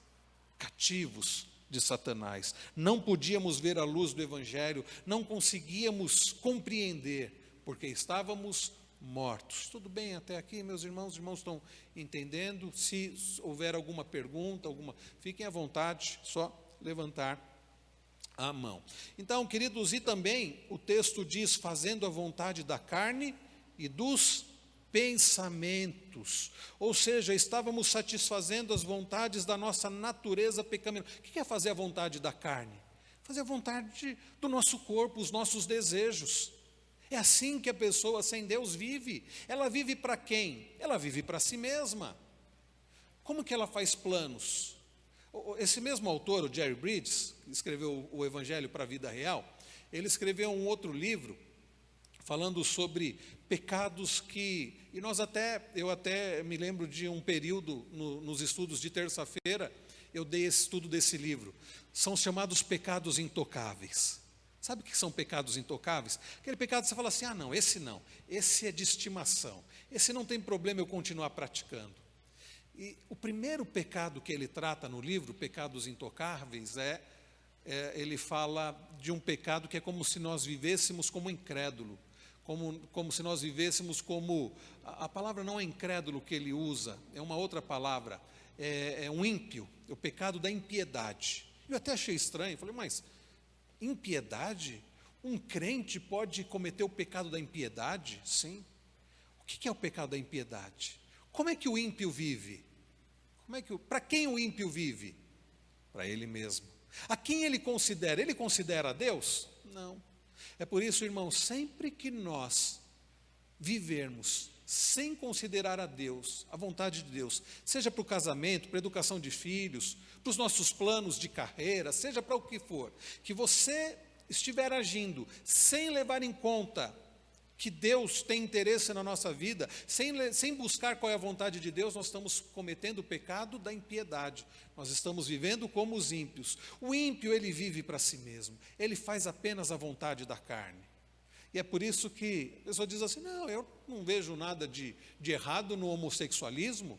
A: cativos de Satanás. Não podíamos ver a luz do Evangelho, não conseguíamos compreender, porque estávamos mortos. Tudo bem até aqui, meus irmãos? Os irmãos estão entendendo? Se houver alguma pergunta, fiquem à vontade, só levantar a mão. Então, queridos, e também o texto diz, fazendo a vontade da carne e dos pensamentos, ou seja, estávamos satisfazendo as vontades da nossa natureza pecaminosa. O que é fazer a vontade da carne? Fazer a vontade do nosso corpo, os nossos desejos. É assim que a pessoa sem Deus vive. Ela vive para quem? Ela vive para si mesma. Como que ela faz planos? Esse mesmo autor, o Jerry Bridges, que escreveu o Evangelho para a Vida Real, ele escreveu um outro livro falando sobre pecados que... E eu até me lembro de um período nos estudos de terça-feira, eu dei esse estudo desse livro. São os chamados pecados intocáveis. Sabe o que são pecados intocáveis? Aquele pecado que você fala assim, não, esse é de estimação, esse não tem problema eu continuar praticando. E o primeiro pecado que ele trata no livro, Pecados Intocáveis, ele fala de um pecado que é como se nós vivêssemos como incrédulo, como se nós vivêssemos como... A palavra não é incrédulo que ele usa, é uma outra palavra, é um ímpio, é o pecado da impiedade. Eu até achei estranho, falei, mas impiedade? Um crente pode cometer o pecado da impiedade? Sim. O que é o pecado da impiedade? Como é que o ímpio vive? Para quem o ímpio vive? Para ele mesmo. A quem ele considera? Ele considera a Deus? Não. É por isso, irmãos, sempre que nós vivermos sem considerar a Deus, a vontade de Deus, seja para o casamento, para a educação de filhos, para os nossos planos de carreira, seja para o que for, que você estiver agindo sem levar em conta que Deus tem interesse na nossa vida, sem buscar qual é a vontade de Deus, nós estamos cometendo o pecado da impiedade. Nós estamos vivendo como os ímpios. O ímpio, ele vive para si mesmo. Ele faz apenas a vontade da carne. E é por isso que a pessoa diz assim, não, eu não vejo nada de errado no homossexualismo.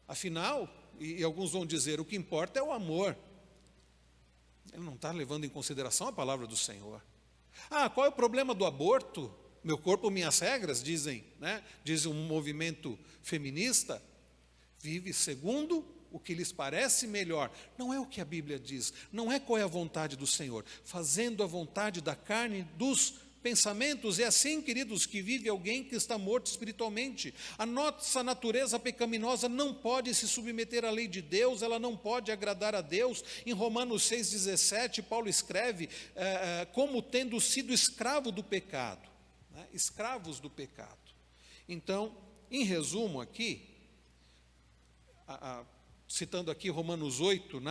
A: Afinal, e alguns vão dizer, o que importa é o amor. Ele não está levando em consideração a palavra do Senhor. Qual é o problema do aborto? Meu corpo, minhas regras, dizem, né? Diz um movimento feminista, vive segundo o que lhes parece melhor. Não é o que a Bíblia diz, não é qual é a vontade do Senhor, fazendo a vontade da carne dos pensamentos. É assim, queridos, que vive alguém que está morto espiritualmente. A nossa natureza pecaminosa não pode se submeter à lei de Deus, ela não pode agradar a Deus. Em Romanos 6,17, Paulo escreve como tendo sido escravo do pecado. Escravos do pecado. Então, em resumo aqui, citando aqui Romanos 8,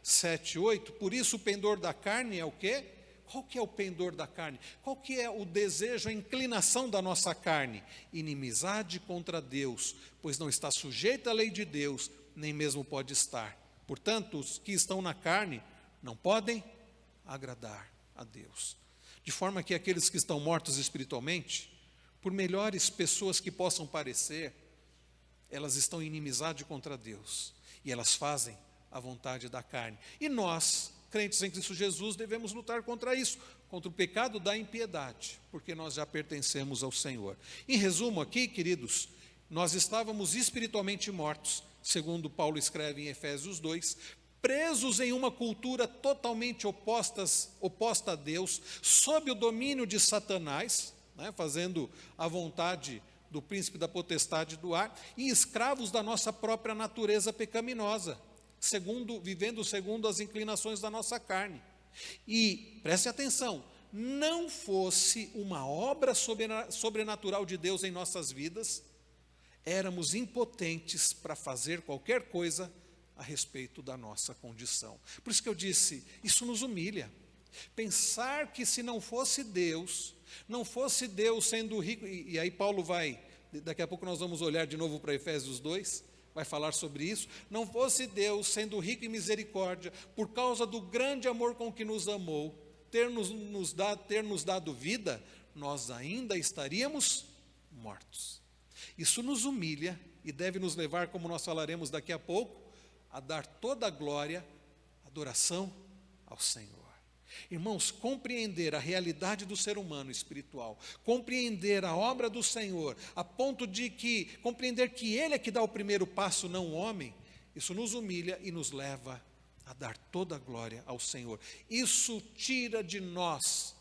A: 7, 8, por isso o pendor da carne é o quê? Qual que é o pendor da carne? Qual que é o desejo, a inclinação da nossa carne? Inimizade contra Deus, pois não está sujeita à lei de Deus, nem mesmo pode estar. Portanto, os que estão na carne não podem agradar a Deus. De forma que aqueles que estão mortos espiritualmente, por melhores pessoas que possam parecer, elas estão em inimizade contra Deus. E elas fazem a vontade da carne. E nós, crentes em Cristo Jesus, devemos lutar contra isso, contra o pecado da impiedade, porque nós já pertencemos ao Senhor. Em resumo aqui, queridos, nós estávamos espiritualmente mortos, segundo Paulo escreve em Efésios 2, presos em uma cultura totalmente oposta a Deus, sob o domínio de Satanás, fazendo a vontade do príncipe da potestade do ar, e escravos da nossa própria natureza pecaminosa, vivendo segundo as inclinações da nossa carne. E, preste atenção, não fosse uma obra sobrenatural de Deus em nossas vidas, éramos impotentes para fazer qualquer coisa a respeito da nossa condição. Por isso que eu disse, isso nos humilha. Pensar que se não fosse Deus sendo rico, e aí Paulo daqui a pouco nós vamos olhar de novo para Efésios 2, vai falar sobre isso, não fosse Deus sendo rico em misericórdia, por causa do grande amor com que nos amou, ter nos dado vida, nós ainda estaríamos mortos. Isso nos humilha e deve nos levar, como nós falaremos daqui a pouco, a dar toda a glória, adoração ao Senhor. Irmãos, compreender a realidade do ser humano espiritual, compreender a obra do Senhor, a ponto de compreender que Ele é que dá o primeiro passo, não o homem, isso nos humilha e nos leva a dar toda a glória ao Senhor. Isso tira de nós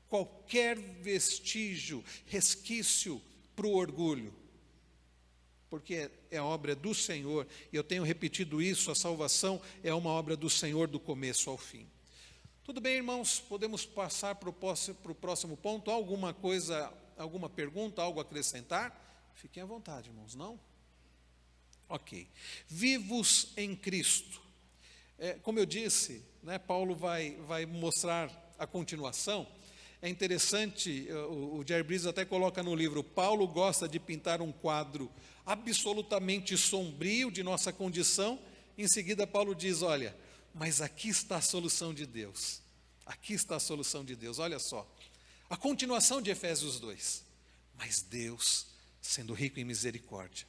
A: qualquer vestígio, resquício para o orgulho, porque a obra é do Senhor, e eu tenho repetido isso, a salvação é uma obra do Senhor do começo ao fim. Tudo bem, irmãos, podemos passar para o próximo ponto? Alguma coisa, alguma pergunta, algo a acrescentar? Fiquem à vontade, irmãos, não? Ok. Vivos em Cristo. Como eu disse, né, Paulo vai mostrar a continuação. É interessante, o Jerry Bridges até coloca no livro, Paulo gosta de pintar um quadro absolutamente sombrio de nossa condição. Em seguida, Paulo diz, olha, mas aqui está a solução de Deus. Aqui está a solução de Deus, olha só. A continuação de Efésios 2. Mas Deus, sendo rico em misericórdia,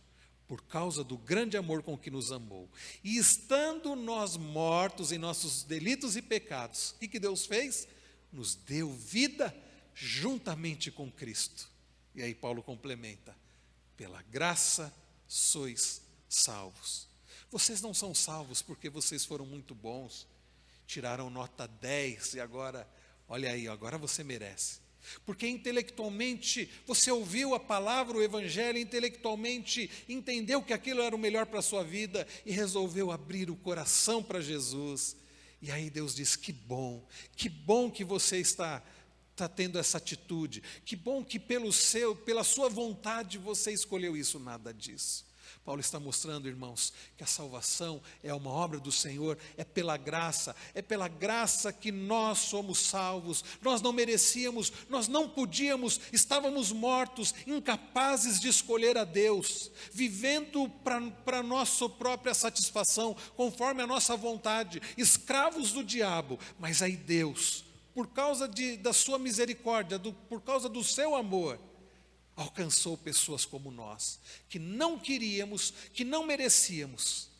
A: por causa do grande amor com que nos amou, e estando nós mortos em nossos delitos e pecados, o que Deus fez? Nos deu vida juntamente com Cristo. E aí Paulo complementa, pela graça sois salvos. Vocês não são salvos porque vocês foram muito bons, tiraram nota 10 e agora, olha aí, agora você merece. Porque intelectualmente você ouviu a palavra, o evangelho, intelectualmente entendeu que aquilo era o melhor para a sua vida e resolveu abrir o coração para Jesus. E aí Deus diz, que bom que você está tendo essa atitude, que bom que pela sua vontade você escolheu isso, nada disso. Paulo está mostrando, irmãos, que a salvação é uma obra do Senhor, é pela graça que nós somos salvos. Nós não merecíamos, nós não podíamos, estávamos mortos, incapazes de escolher a Deus, vivendo para nossa própria satisfação, conforme a nossa vontade, escravos do diabo. Mas aí Deus, por causa da sua misericórdia, por causa do seu amor, alcançou pessoas como nós, que não queríamos, que não merecíamos.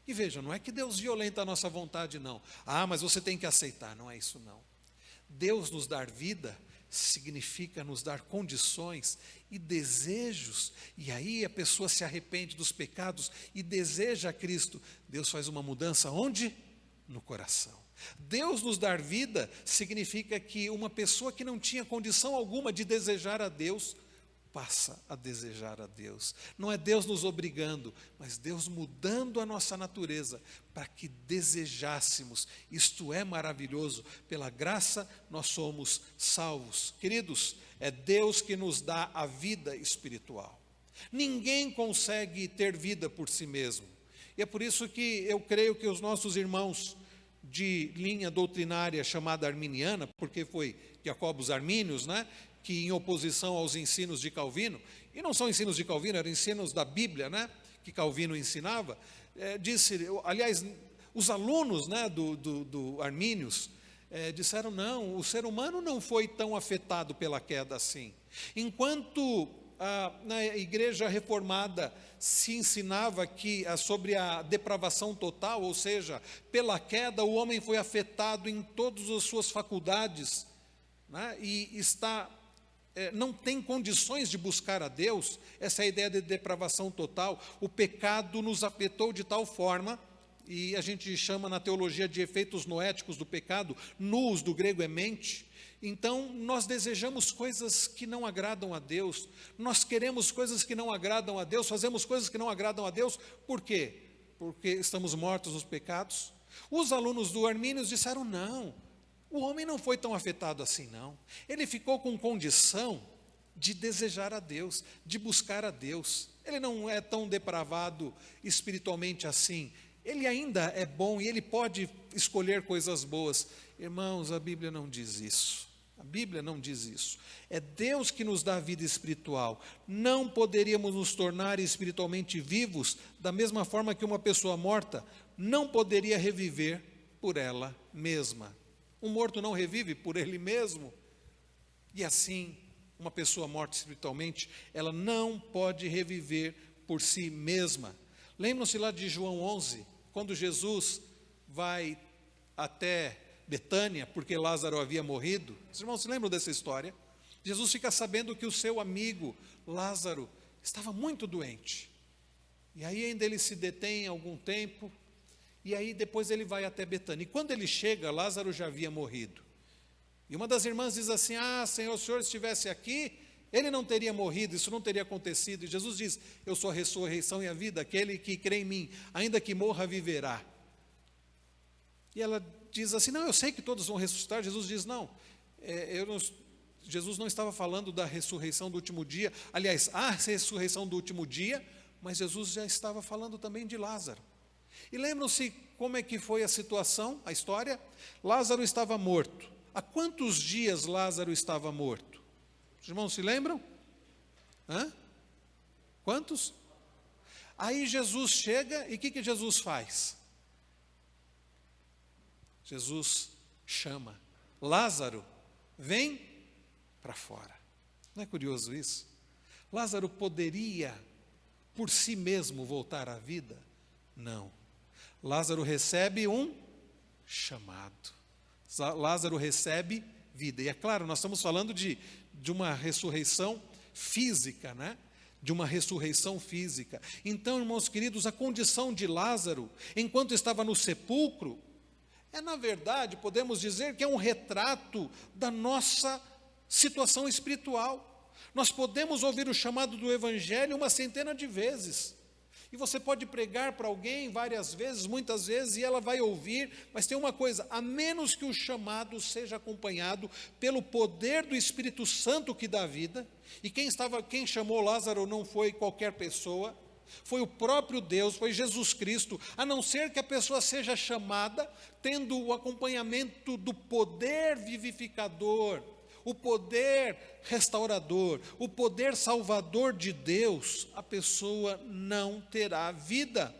A: E veja, não é que Deus violenta a nossa vontade, não. Mas você tem que aceitar, não é isso não. Deus nos dar vida significa nos dar condições e desejos, e aí a pessoa se arrepende dos pecados e deseja a Cristo. Deus faz uma mudança onde? No coração. Deus nos dar vida significa que uma pessoa que não tinha condição alguma de desejar a Deus, passa a desejar a Deus. Não é Deus nos obrigando, mas Deus mudando a nossa natureza para que desejássemos. Isto é maravilhoso. Pela graça nós somos salvos. Queridos, é Deus que nos dá a vida espiritual. Ninguém consegue ter vida por si mesmo. E é por isso que eu creio que os nossos irmãos de linha doutrinária chamada arminiana, porque foi Jacobus Arminius, né? Que em oposição aos ensinos de Calvino, e não são ensinos de Calvino, eram ensinos da Bíblia, né, que Calvino ensinava, aliás, os alunos, né, do Arminius, disseram, não, o ser humano não foi tão afetado pela queda assim. Enquanto na igreja reformada se ensinava sobre a depravação total, ou seja, pela queda o homem foi afetado em todas as suas faculdades, né, e não tem condições de buscar a Deus. Essa é a ideia de depravação total. O pecado nos afetou de tal forma, e a gente chama na teologia de efeitos noéticos do pecado, nous do grego é mente. Então nós desejamos coisas que não agradam a Deus, nós queremos coisas que não agradam a Deus, fazemos coisas que não agradam a Deus. Por quê? Porque estamos mortos nos pecados. Os alunos do Arminius disseram, não, o homem não foi tão afetado assim, não. Ele ficou com condição de desejar a Deus, de buscar a Deus. Ele não é tão depravado espiritualmente assim. Ele ainda é bom e ele pode escolher coisas boas. Irmãos, a Bíblia não diz isso. A Bíblia não diz isso. É Deus que nos dá a vida espiritual. Não poderíamos nos tornar espiritualmente vivos da mesma forma que uma pessoa morta não poderia reviver por ela mesma. Um morto não revive por ele mesmo. E assim, uma pessoa morta espiritualmente, ela não pode reviver por si mesma. Lembram-se lá de João 11, quando Jesus vai até Betânia, porque Lázaro havia morrido. Os irmãos se lembram dessa história? Jesus fica sabendo que o seu amigo Lázaro estava muito doente. E aí ainda ele se detém algum tempo, e aí depois ele vai até Betânia. E quando ele chega, Lázaro já havia morrido. E uma das irmãs diz assim, Senhor, se o Senhor estivesse aqui, ele não teria morrido, isso não teria acontecido. E Jesus diz, eu sou a ressurreição e a vida, aquele que crê em mim, ainda que morra, viverá. E ela diz assim, não, eu sei que todos vão ressuscitar. Jesus diz, não, Jesus não estava falando da ressurreição do último dia. Aliás, a ressurreição do último dia mas Jesus já estava falando também de Lázaro. E lembram-se como é que foi a situação, a história? Lázaro estava morto. Há quantos dias Lázaro estava morto? Os irmãos se lembram? Quantos? Aí Jesus chega e o que Jesus faz? Jesus chama: Lázaro, vem para fora. Não é curioso isso? Lázaro poderia por si mesmo voltar à vida? Não. Lázaro recebe um chamado. Lázaro recebe vida. E é claro, nós estamos falando de uma ressurreição física, né? De uma ressurreição física. Então, irmãos queridos, a condição de Lázaro, enquanto estava no sepulcro, na verdade, podemos dizer que é um retrato da nossa situação espiritual. Nós podemos ouvir o chamado do Evangelho uma centena de vezes. E você pode pregar para alguém várias vezes, muitas vezes, e ela vai ouvir, mas tem uma coisa: a menos que o chamado seja acompanhado pelo poder do Espírito Santo que dá vida, e quem chamou Lázaro não foi qualquer pessoa, foi o próprio Deus, foi Jesus Cristo, a não ser que a pessoa seja chamada tendo o acompanhamento do poder vivificador, o poder restaurador, o poder salvador de Deus, a pessoa não terá vida.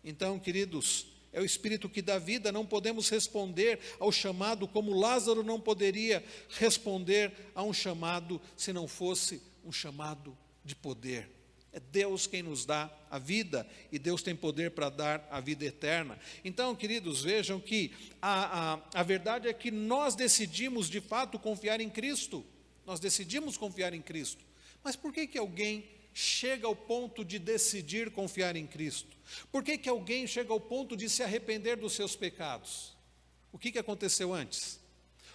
A: Então, queridos, é o Espírito que dá vida, não podemos responder ao chamado como Lázaro não poderia responder a um chamado se não fosse um chamado de poder. É Deus quem nos dá a vida, e Deus tem poder para dar a vida eterna. Então, queridos, vejam que a verdade é que nós decidimos de fato confiar em Cristo. Nós decidimos confiar em Cristo. Mas por que alguém chega ao ponto de decidir confiar em Cristo? Por que alguém chega ao ponto de se arrepender dos seus pecados? O que aconteceu antes?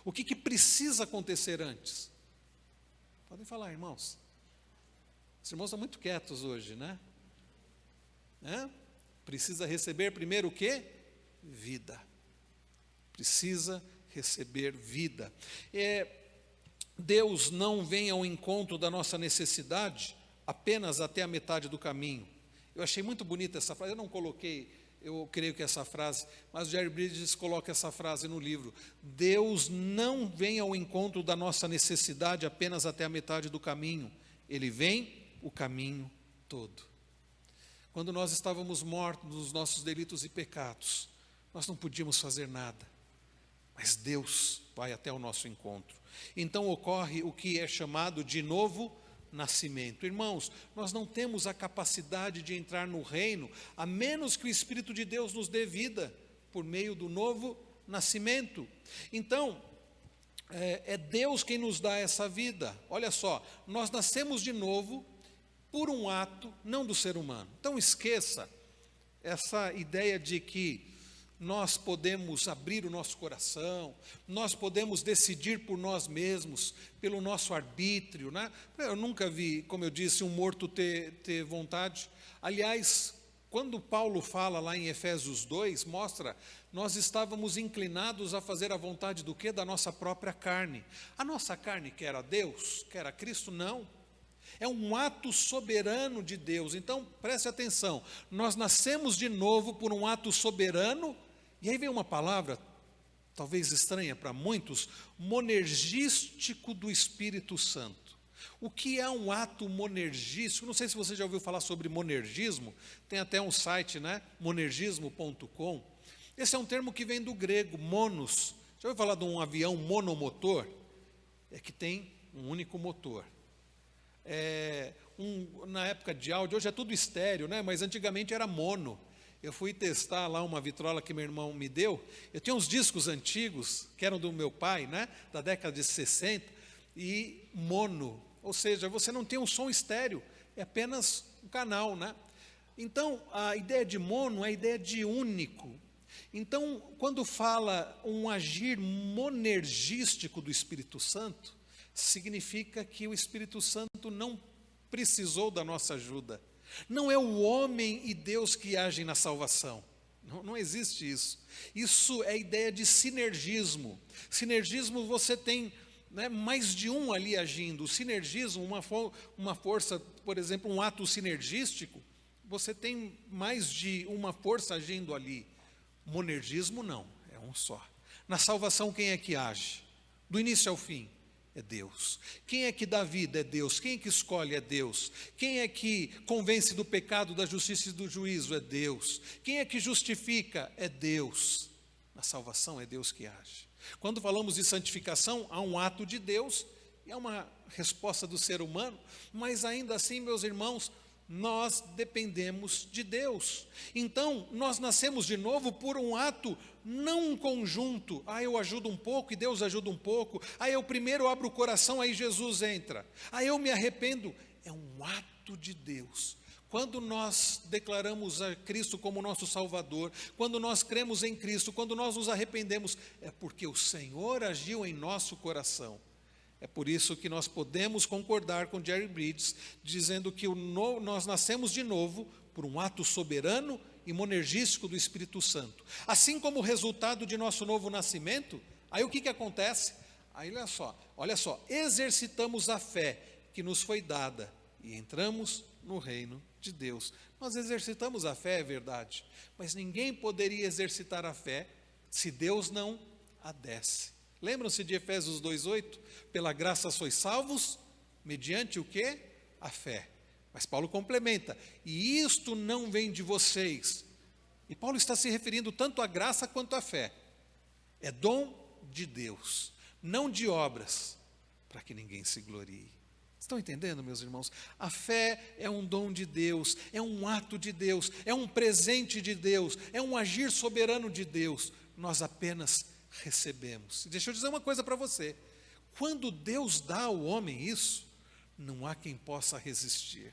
A: O que precisa acontecer antes? Podem falar, irmãos. Os irmãos estão muito quietos hoje, né? Precisa receber primeiro o quê? Vida. Precisa receber vida. Deus não vem ao encontro da nossa necessidade apenas até a metade do caminho. Eu achei muito bonita essa frase, eu não coloquei, eu creio que essa frase, mas o Jerry Bridges coloca essa frase no livro: Deus não vem ao encontro da nossa necessidade apenas até a metade do caminho, Ele vem o caminho todo. Quando nós estávamos mortos nos nossos delitos e pecados, nós não podíamos fazer nada, mas Deus vai até o nosso encontro. Então ocorre o que é chamado de novo nascimento. Irmãos, nós não temos a capacidade de entrar no reino, a menos que o Espírito de Deus nos dê vida, por meio do novo nascimento. Então, é Deus quem nos dá essa vida. Olha só, nós nascemos de novo por um ato, não do ser humano. Então esqueça essa ideia de que nós podemos abrir o nosso coração, nós podemos decidir por nós mesmos, pelo nosso arbítrio, né? Eu nunca vi, como eu disse, um morto ter vontade. Aliás, quando Paulo fala lá em Efésios 2, mostra, nós estávamos inclinados a fazer a vontade do quê? Da nossa própria carne. A nossa carne quer a Deus, quer a Cristo? Não. É um ato soberano de Deus. Então, preste atenção, nós nascemos de novo por um ato soberano, e aí vem uma palavra, talvez estranha para muitos, monergístico do Espírito Santo. O que é um ato monergístico? Não sei se você já ouviu falar sobre monergismo, tem até um site, né? monergismo.com. Esse é um termo que vem do grego, monos. Já ouviu falar de um avião monomotor? É que tem um único motor. Na época de áudio, hoje é tudo estéreo, né? Mas antigamente era mono. Eu fui testar lá uma vitrola que meu irmão me deu. Eu tinha uns discos antigos, que eram do meu pai, né? Da década de 60, e mono. Ou seja, você não tem um som estéreo, é apenas um canal, né? Então, a ideia de mono é a ideia de único. Então, quando fala um agir monergístico do Espírito Santo, significa que o Espírito Santo não precisou da nossa ajuda. Não é o homem e Deus que agem na salvação. Não existe isso. Isso é a ideia de sinergismo. Sinergismo, você tem, né, mais de um ali agindo. O sinergismo, uma força, por exemplo, um ato sinergístico, você tem mais de uma força agindo ali. Monergismo não, é um só. Na salvação quem é que age? Do início ao fim, é Deus. Quem é que dá vida? É Deus. Quem é que escolhe? É Deus. Quem é que convence do pecado, da justiça e do juízo? É Deus. Quem é que justifica? É Deus. Na salvação é Deus que age. Quando falamos de santificação, há um ato de Deus, e há uma resposta do ser humano, mas ainda assim, meus irmãos, nós dependemos de Deus. Então, nós nascemos de novo por um ato, não um conjunto. Eu ajudo um pouco e Deus ajuda um pouco. Eu primeiro abro o coração, aí Jesus entra. Eu me arrependo. É um ato de Deus. Quando nós declaramos a Cristo como nosso Salvador, quando nós cremos em Cristo, quando nós nos arrependemos, é porque o Senhor agiu em nosso coração. É por isso que nós podemos concordar com Jerry Bridges, dizendo que nós nascemos de novo por um ato soberano e monergístico do Espírito Santo. Assim como o resultado de nosso novo nascimento, aí o que acontece? Aí olha só, exercitamos a fé que nos foi dada e entramos no reino de Deus. Nós exercitamos a fé, é verdade, mas ninguém poderia exercitar a fé se Deus não a desse. Lembram-se de Efésios 2:8? Pela graça sois salvos, mediante o quê? A fé. Mas Paulo complementa, e isto não vem de vocês. E Paulo está se referindo tanto à graça quanto à fé. É dom de Deus, não de obras, para que ninguém se glorie. Estão entendendo, meus irmãos? A fé é um dom de Deus, é um ato de Deus, é um presente de Deus, é um agir soberano de Deus. Nós apenas recebemos. Deixa eu dizer uma coisa para você. Quando Deus dá ao homem isso, não há quem possa resistir.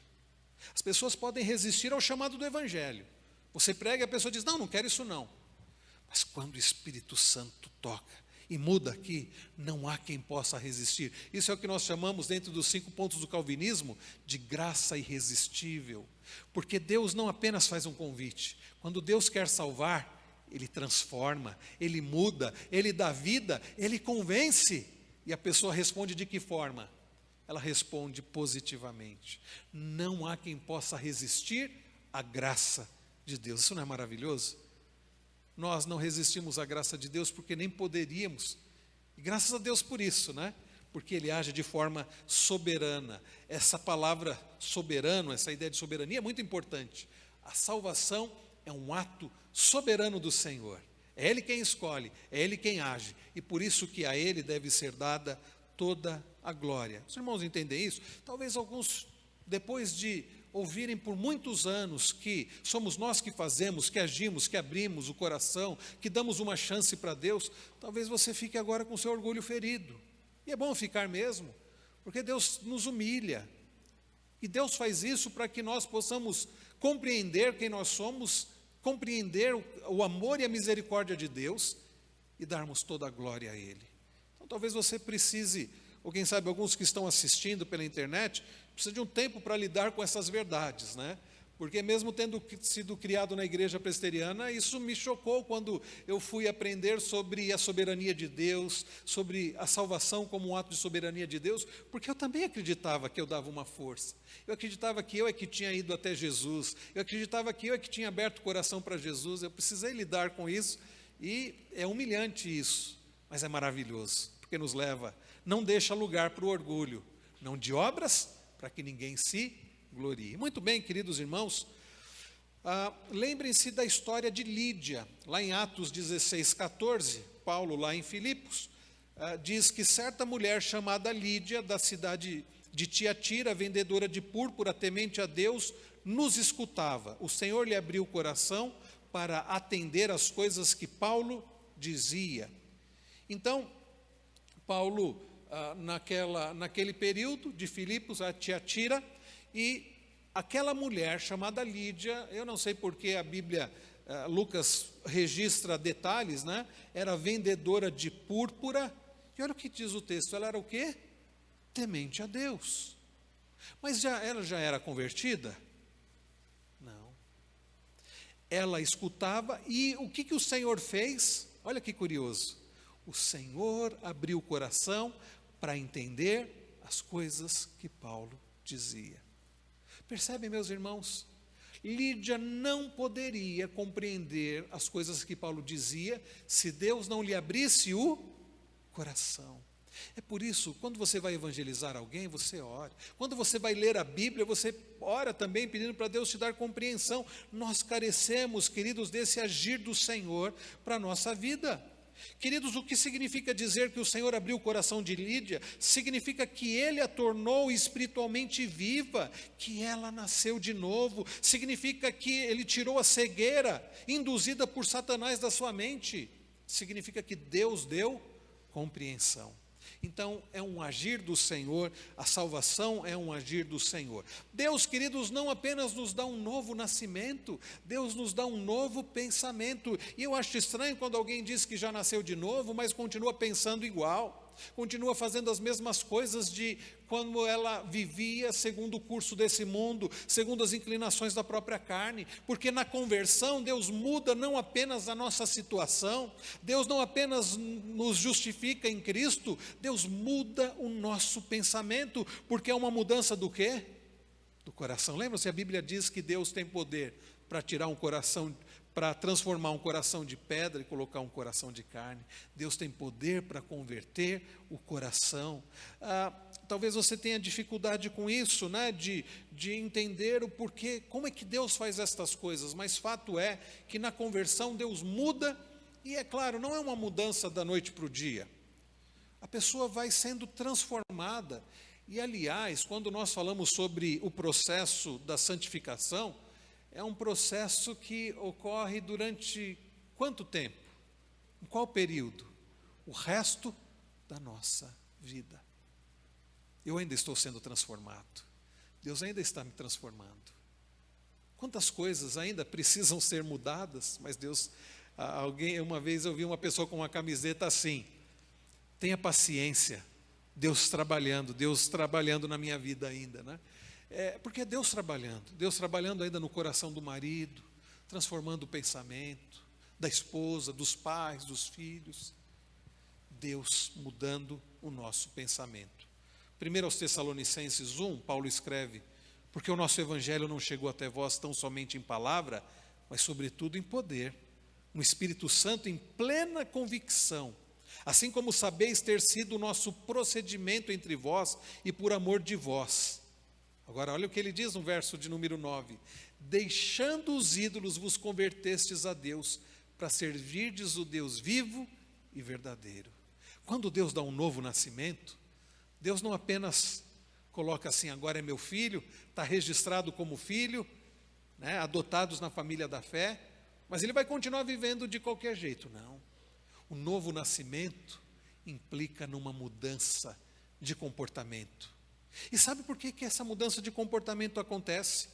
A: As pessoas podem resistir ao chamado do Evangelho. Você prega e a pessoa diz, não quero isso não. Mas quando o Espírito Santo toca e muda aqui, não há quem possa resistir. Isso é o que nós chamamos, dentro dos 5 pontos do calvinismo, de graça irresistível. Porque Deus não apenas faz um convite. Quando Deus quer salvar, Ele transforma, Ele muda, Ele dá vida, Ele convence. E a pessoa responde de que forma? Ela responde positivamente. Não há quem possa resistir à graça de Deus. Isso não é maravilhoso? Nós não resistimos à graça de Deus porque nem poderíamos. E graças a Deus por isso, né? Porque Ele age de forma soberana. Essa palavra soberano, essa ideia de soberania é muito importante. A salvação é um ato soberano do Senhor. É Ele quem escolhe, é Ele quem age. E por isso que a Ele deve ser dada toda a glória. Os irmãos entendem isso? Talvez alguns, depois de ouvirem por muitos anos que somos nós que fazemos, que agimos, que abrimos o coração, que damos uma chance para Deus, talvez você fique agora com seu orgulho ferido. E é bom ficar mesmo, porque Deus nos humilha. E Deus faz isso para que nós possamos compreender quem nós somos, compreender o amor e a misericórdia de Deus e darmos toda a glória a Ele. Então talvez você precise, ou quem sabe alguns que estão assistindo pela internet, precisa de um tempo para lidar com essas verdades, né? Porque mesmo tendo sido criado na igreja presbiteriana, isso me chocou quando eu fui aprender sobre a soberania de Deus, sobre a salvação como um ato de soberania de Deus, porque eu também acreditava que eu dava uma força. Eu acreditava que eu é que tinha ido até Jesus, eu acreditava que eu é que tinha aberto o coração para Jesus, eu precisei lidar com isso, e é humilhante isso, mas é maravilhoso, porque nos leva, não deixa lugar para o orgulho, não de obras, para que ninguém se glorie. Muito bem, queridos irmãos, lembrem-se da história de Lídia, lá em Atos 16:14, Paulo lá em Filipos, diz que certa mulher chamada Lídia, da cidade de Tiatira, vendedora de púrpura, temente a Deus, nos escutava. O Senhor lhe abriu o coração para atender às coisas que Paulo dizia. Então, Paulo, naquele período de Filipos a Tiatira, e aquela mulher chamada Lídia, eu não sei porque a Bíblia, Lucas registra detalhes, né? Era vendedora de púrpura, e olha o que diz o texto, ela era o quê? Temente a Deus. Mas ela já era convertida? Não. Ela escutava, e o que o Senhor fez? Olha que curioso. O Senhor abriu o coração para entender as coisas que Paulo dizia. Percebem, meus irmãos? Lídia não poderia compreender as coisas que Paulo dizia se Deus não lhe abrisse o coração. É por isso, quando você vai evangelizar alguém, você ora. Quando você vai ler a Bíblia, você ora também pedindo para Deus te dar compreensão. Nós carecemos, queridos, desse agir do Senhor para a nossa vida. Queridos, o que significa dizer que o Senhor abriu o coração de Lídia? Significa que Ele a tornou espiritualmente viva, que ela nasceu de novo. Significa que Ele tirou a cegueira induzida por Satanás da sua mente. Significa que Deus deu compreensão. Então, é um agir do Senhor, a salvação é um agir do Senhor. Deus, queridos, não apenas nos dá um novo nascimento, Deus nos dá um novo pensamento. E eu acho estranho quando alguém diz que já nasceu de novo, mas continua pensando igual. Continua fazendo as mesmas coisas de quando ela vivia segundo o curso desse mundo, segundo as inclinações da própria carne, porque na conversão Deus muda não apenas a nossa situação, Deus não apenas nos justifica em Cristo, Deus muda o nosso pensamento, porque é uma mudança do quê? Do coração. Lembra-se, a Bíblia diz que Deus tem poder para tirar um coração, para transformar um coração de pedra e colocar um coração de carne. Deus tem poder para converter o coração. Talvez você tenha dificuldade com isso, né? de entender o porquê, como é que Deus faz estas coisas, mas fato é que na conversão Deus muda, e é claro, não é uma mudança da noite para o dia. A pessoa vai sendo transformada, e aliás, quando nós falamos sobre o processo da santificação, é um processo que ocorre durante quanto tempo? Em qual período? O resto da nossa vida. Eu ainda estou sendo transformado. Deus ainda está me transformando. Quantas coisas ainda precisam ser mudadas, mas Deus, uma vez eu vi uma pessoa com uma camiseta assim: tenha paciência, Deus trabalhando na minha vida ainda, né? Porque é Deus trabalhando ainda no coração do marido, transformando o pensamento da esposa, dos pais, dos filhos. Deus mudando o nosso pensamento. 1 aos Tessalonicenses 1, Paulo escreve: porque o nosso evangelho não chegou até vós tão somente em palavra, mas sobretudo em poder, no Espírito Santo em plena convicção, assim como sabeis ter sido o nosso procedimento entre vós e por amor de vós. Agora olha o que ele diz no verso de número 9: deixando os ídolos vos convertestes a Deus, para servirdes o Deus vivo e verdadeiro. Quando Deus dá um novo nascimento, Deus não apenas coloca assim: agora é meu filho, está registrado como filho, né, adotados na família da fé, mas ele vai continuar vivendo de qualquer jeito. Não, o novo nascimento implica numa mudança de comportamento. E sabe por que essa mudança de comportamento acontece?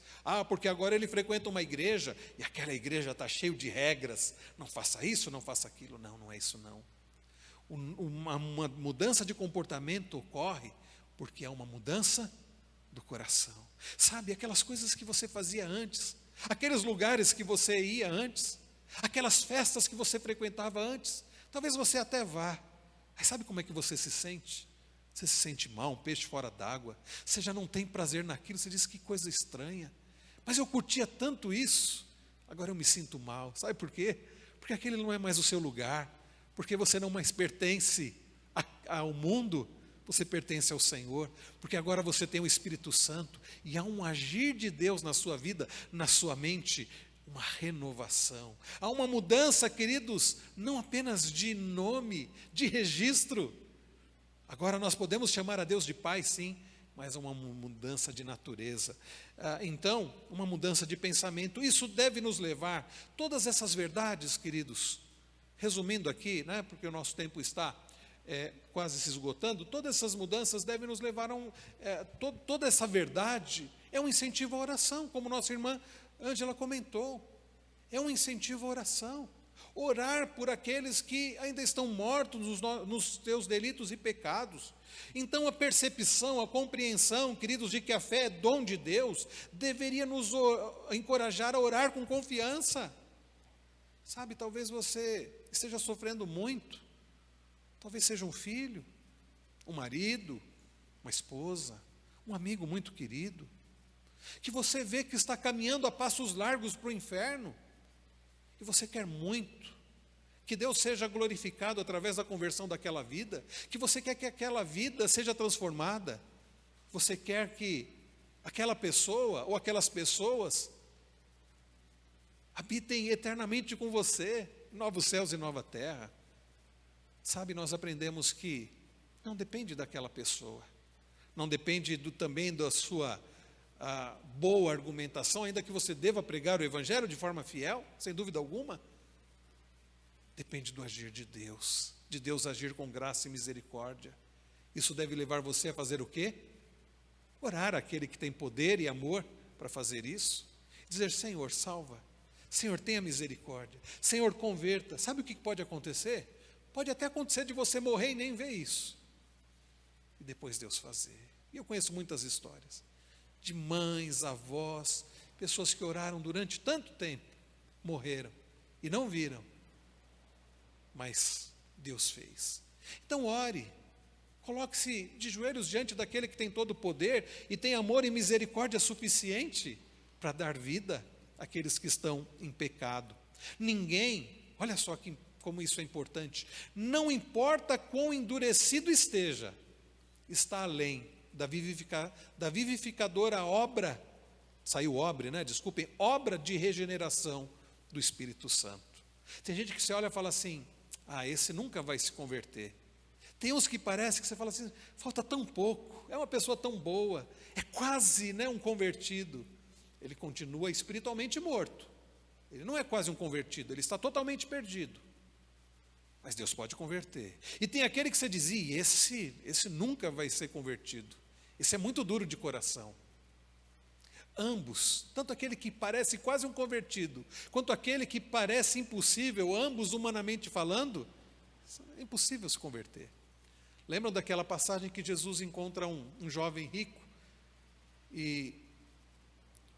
A: Porque agora ele frequenta uma igreja, e aquela igreja está cheia de regras, não faça isso, não faça aquilo. Não, não é isso não. Uma mudança de comportamento ocorre porque é uma mudança do coração. Sabe, aquelas coisas que você fazia antes, aqueles lugares que você ia antes, aquelas festas que você frequentava antes, talvez você até vá, mas sabe como é que você se sente? Você se sente mal, um peixe fora d'água, você já não tem prazer naquilo, você diz: que coisa estranha, mas eu curtia tanto isso, agora eu me sinto mal. Sabe por quê? Porque aquele não é mais o seu lugar, porque você não mais pertence ao mundo, você pertence ao Senhor, porque agora você tem o Espírito Santo, e há um agir de Deus na sua vida, na sua mente, uma renovação, há uma mudança, queridos, não apenas de nome, de registro. Agora nós podemos chamar a Deus de Pai, sim, mas uma mudança de natureza. Então, uma mudança de pensamento. Isso deve nos levar, todas essas verdades, queridos, resumindo aqui, né, porque o nosso tempo está quase se esgotando, todas essas mudanças devem nos levar toda essa verdade é um incentivo à oração, como nossa irmã Ângela comentou. É um incentivo à oração. Orar por aqueles que ainda estão mortos nos seus delitos e pecados. Então a percepção, a compreensão, queridos, de que a fé é dom de Deus, deveria nos encorajar a orar com confiança. Sabe, talvez você esteja sofrendo muito, talvez seja um filho, um marido, uma esposa, um amigo muito querido. que você vê que está caminhando a passos largos para o inferno, e você quer muito que Deus seja glorificado através da conversão daquela vida, que você quer que aquela vida seja transformada, você quer que aquela pessoa ou aquelas pessoas habitem eternamente com você, novos céus e nova terra. Sabe, nós aprendemos que não depende daquela pessoa, não depende também da sua boa argumentação, ainda que você deva pregar o Evangelho de forma fiel, sem dúvida alguma. Depende do agir de Deus agir com graça e misericórdia. Isso deve levar você a fazer o quê? Orar àquele que tem poder e amor para fazer isso. Dizer: Senhor, salva. Senhor, tenha misericórdia. Senhor, converta. Sabe o que pode acontecer? Pode até acontecer de você morrer e nem ver isso. E depois Deus fazer. E eu conheço muitas histórias de mães, avós, pessoas que oraram durante tanto tempo, morreram e não viram. Mas Deus fez. Então ore, coloque-se de joelhos diante daquele que tem todo o poder e tem amor e misericórdia suficiente para dar vida àqueles que estão em pecado. Ninguém, olha só como isso é importante, não importa quão endurecido esteja, está além da vivificadora obra, saiu obra, né? Desculpem, obra de regeneração do Espírito Santo. Tem gente que você olha e fala assim: esse nunca vai se converter. Tem uns que parece que você fala assim: falta tão pouco, é uma pessoa tão boa, é quase, né, um convertido. Ele continua espiritualmente morto. Ele não é quase um convertido, ele está totalmente perdido. Mas Deus pode converter. E tem aquele que você dizia: esse nunca vai ser convertido. Esse é muito duro de coração. Ambos, tanto aquele que parece quase um convertido, quanto aquele que parece impossível, ambos humanamente falando, é impossível se converter. Lembram daquela passagem que Jesus encontra um jovem rico, e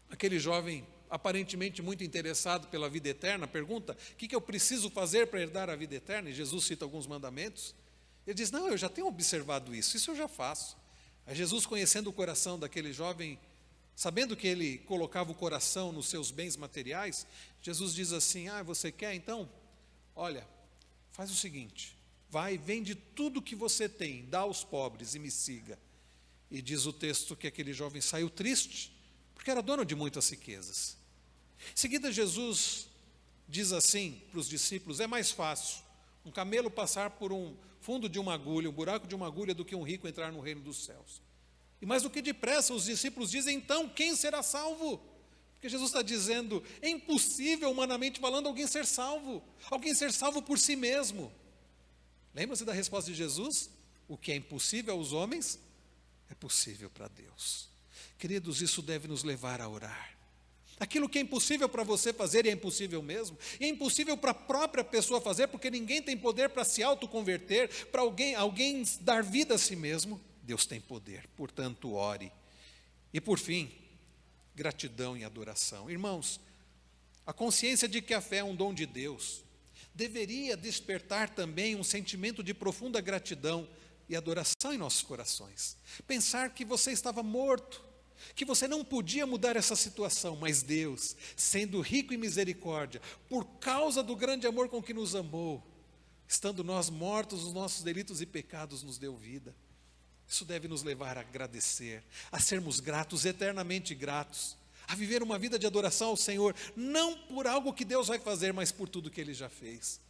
A: aquele jovem, aparentemente muito interessado pela vida eterna, pergunta: o que eu preciso fazer para herdar a vida eterna? E Jesus cita alguns mandamentos. Ele diz: não, eu já tenho observado isso eu já faço. Aí Jesus, conhecendo o coração daquele jovem, sabendo que ele colocava o coração nos seus bens materiais, Jesus diz assim: você quer então? Olha, faz o seguinte, vai, vende tudo que você tem, dá aos pobres e me siga. E diz o texto que aquele jovem saiu triste, porque era dono de muitas riquezas. Em seguida, Jesus diz assim para os discípulos: é mais fácil um camelo passar por um fundo de uma agulha, um buraco de uma agulha, do que um rico entrar no reino dos céus. E mais do que depressa, os discípulos dizem: então, quem será salvo? Porque Jesus está dizendo: é impossível, humanamente falando, alguém ser salvo por si mesmo. Lembra-se da resposta de Jesus? O que é impossível aos homens, é possível para Deus. Queridos, isso deve nos levar a orar. Aquilo que é impossível para você fazer, é impossível mesmo, e é impossível para a própria pessoa fazer, porque ninguém tem poder para se autoconverter, para alguém dar vida a si mesmo. Deus tem poder, portanto ore. E por fim, gratidão e adoração. Irmãos, a consciência de que a fé é um dom de Deus deveria despertar também um sentimento de profunda gratidão e adoração em nossos corações. Pensar que você estava morto, que você não podia mudar essa situação, mas Deus, sendo rico em misericórdia, por causa do grande amor com que nos amou, estando nós mortos nos nossos delitos e pecados, nos deu vida. Isso deve nos levar a agradecer, a sermos gratos, eternamente gratos, a viver uma vida de adoração ao Senhor, não por algo que Deus vai fazer, mas por tudo que Ele já fez,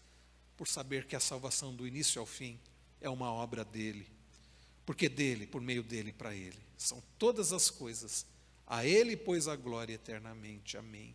A: por saber que a salvação do início ao fim é uma obra dEle, porque dEle, por meio dEle e para Ele, são todas as coisas. A Ele, pois, a glória eternamente. Amém.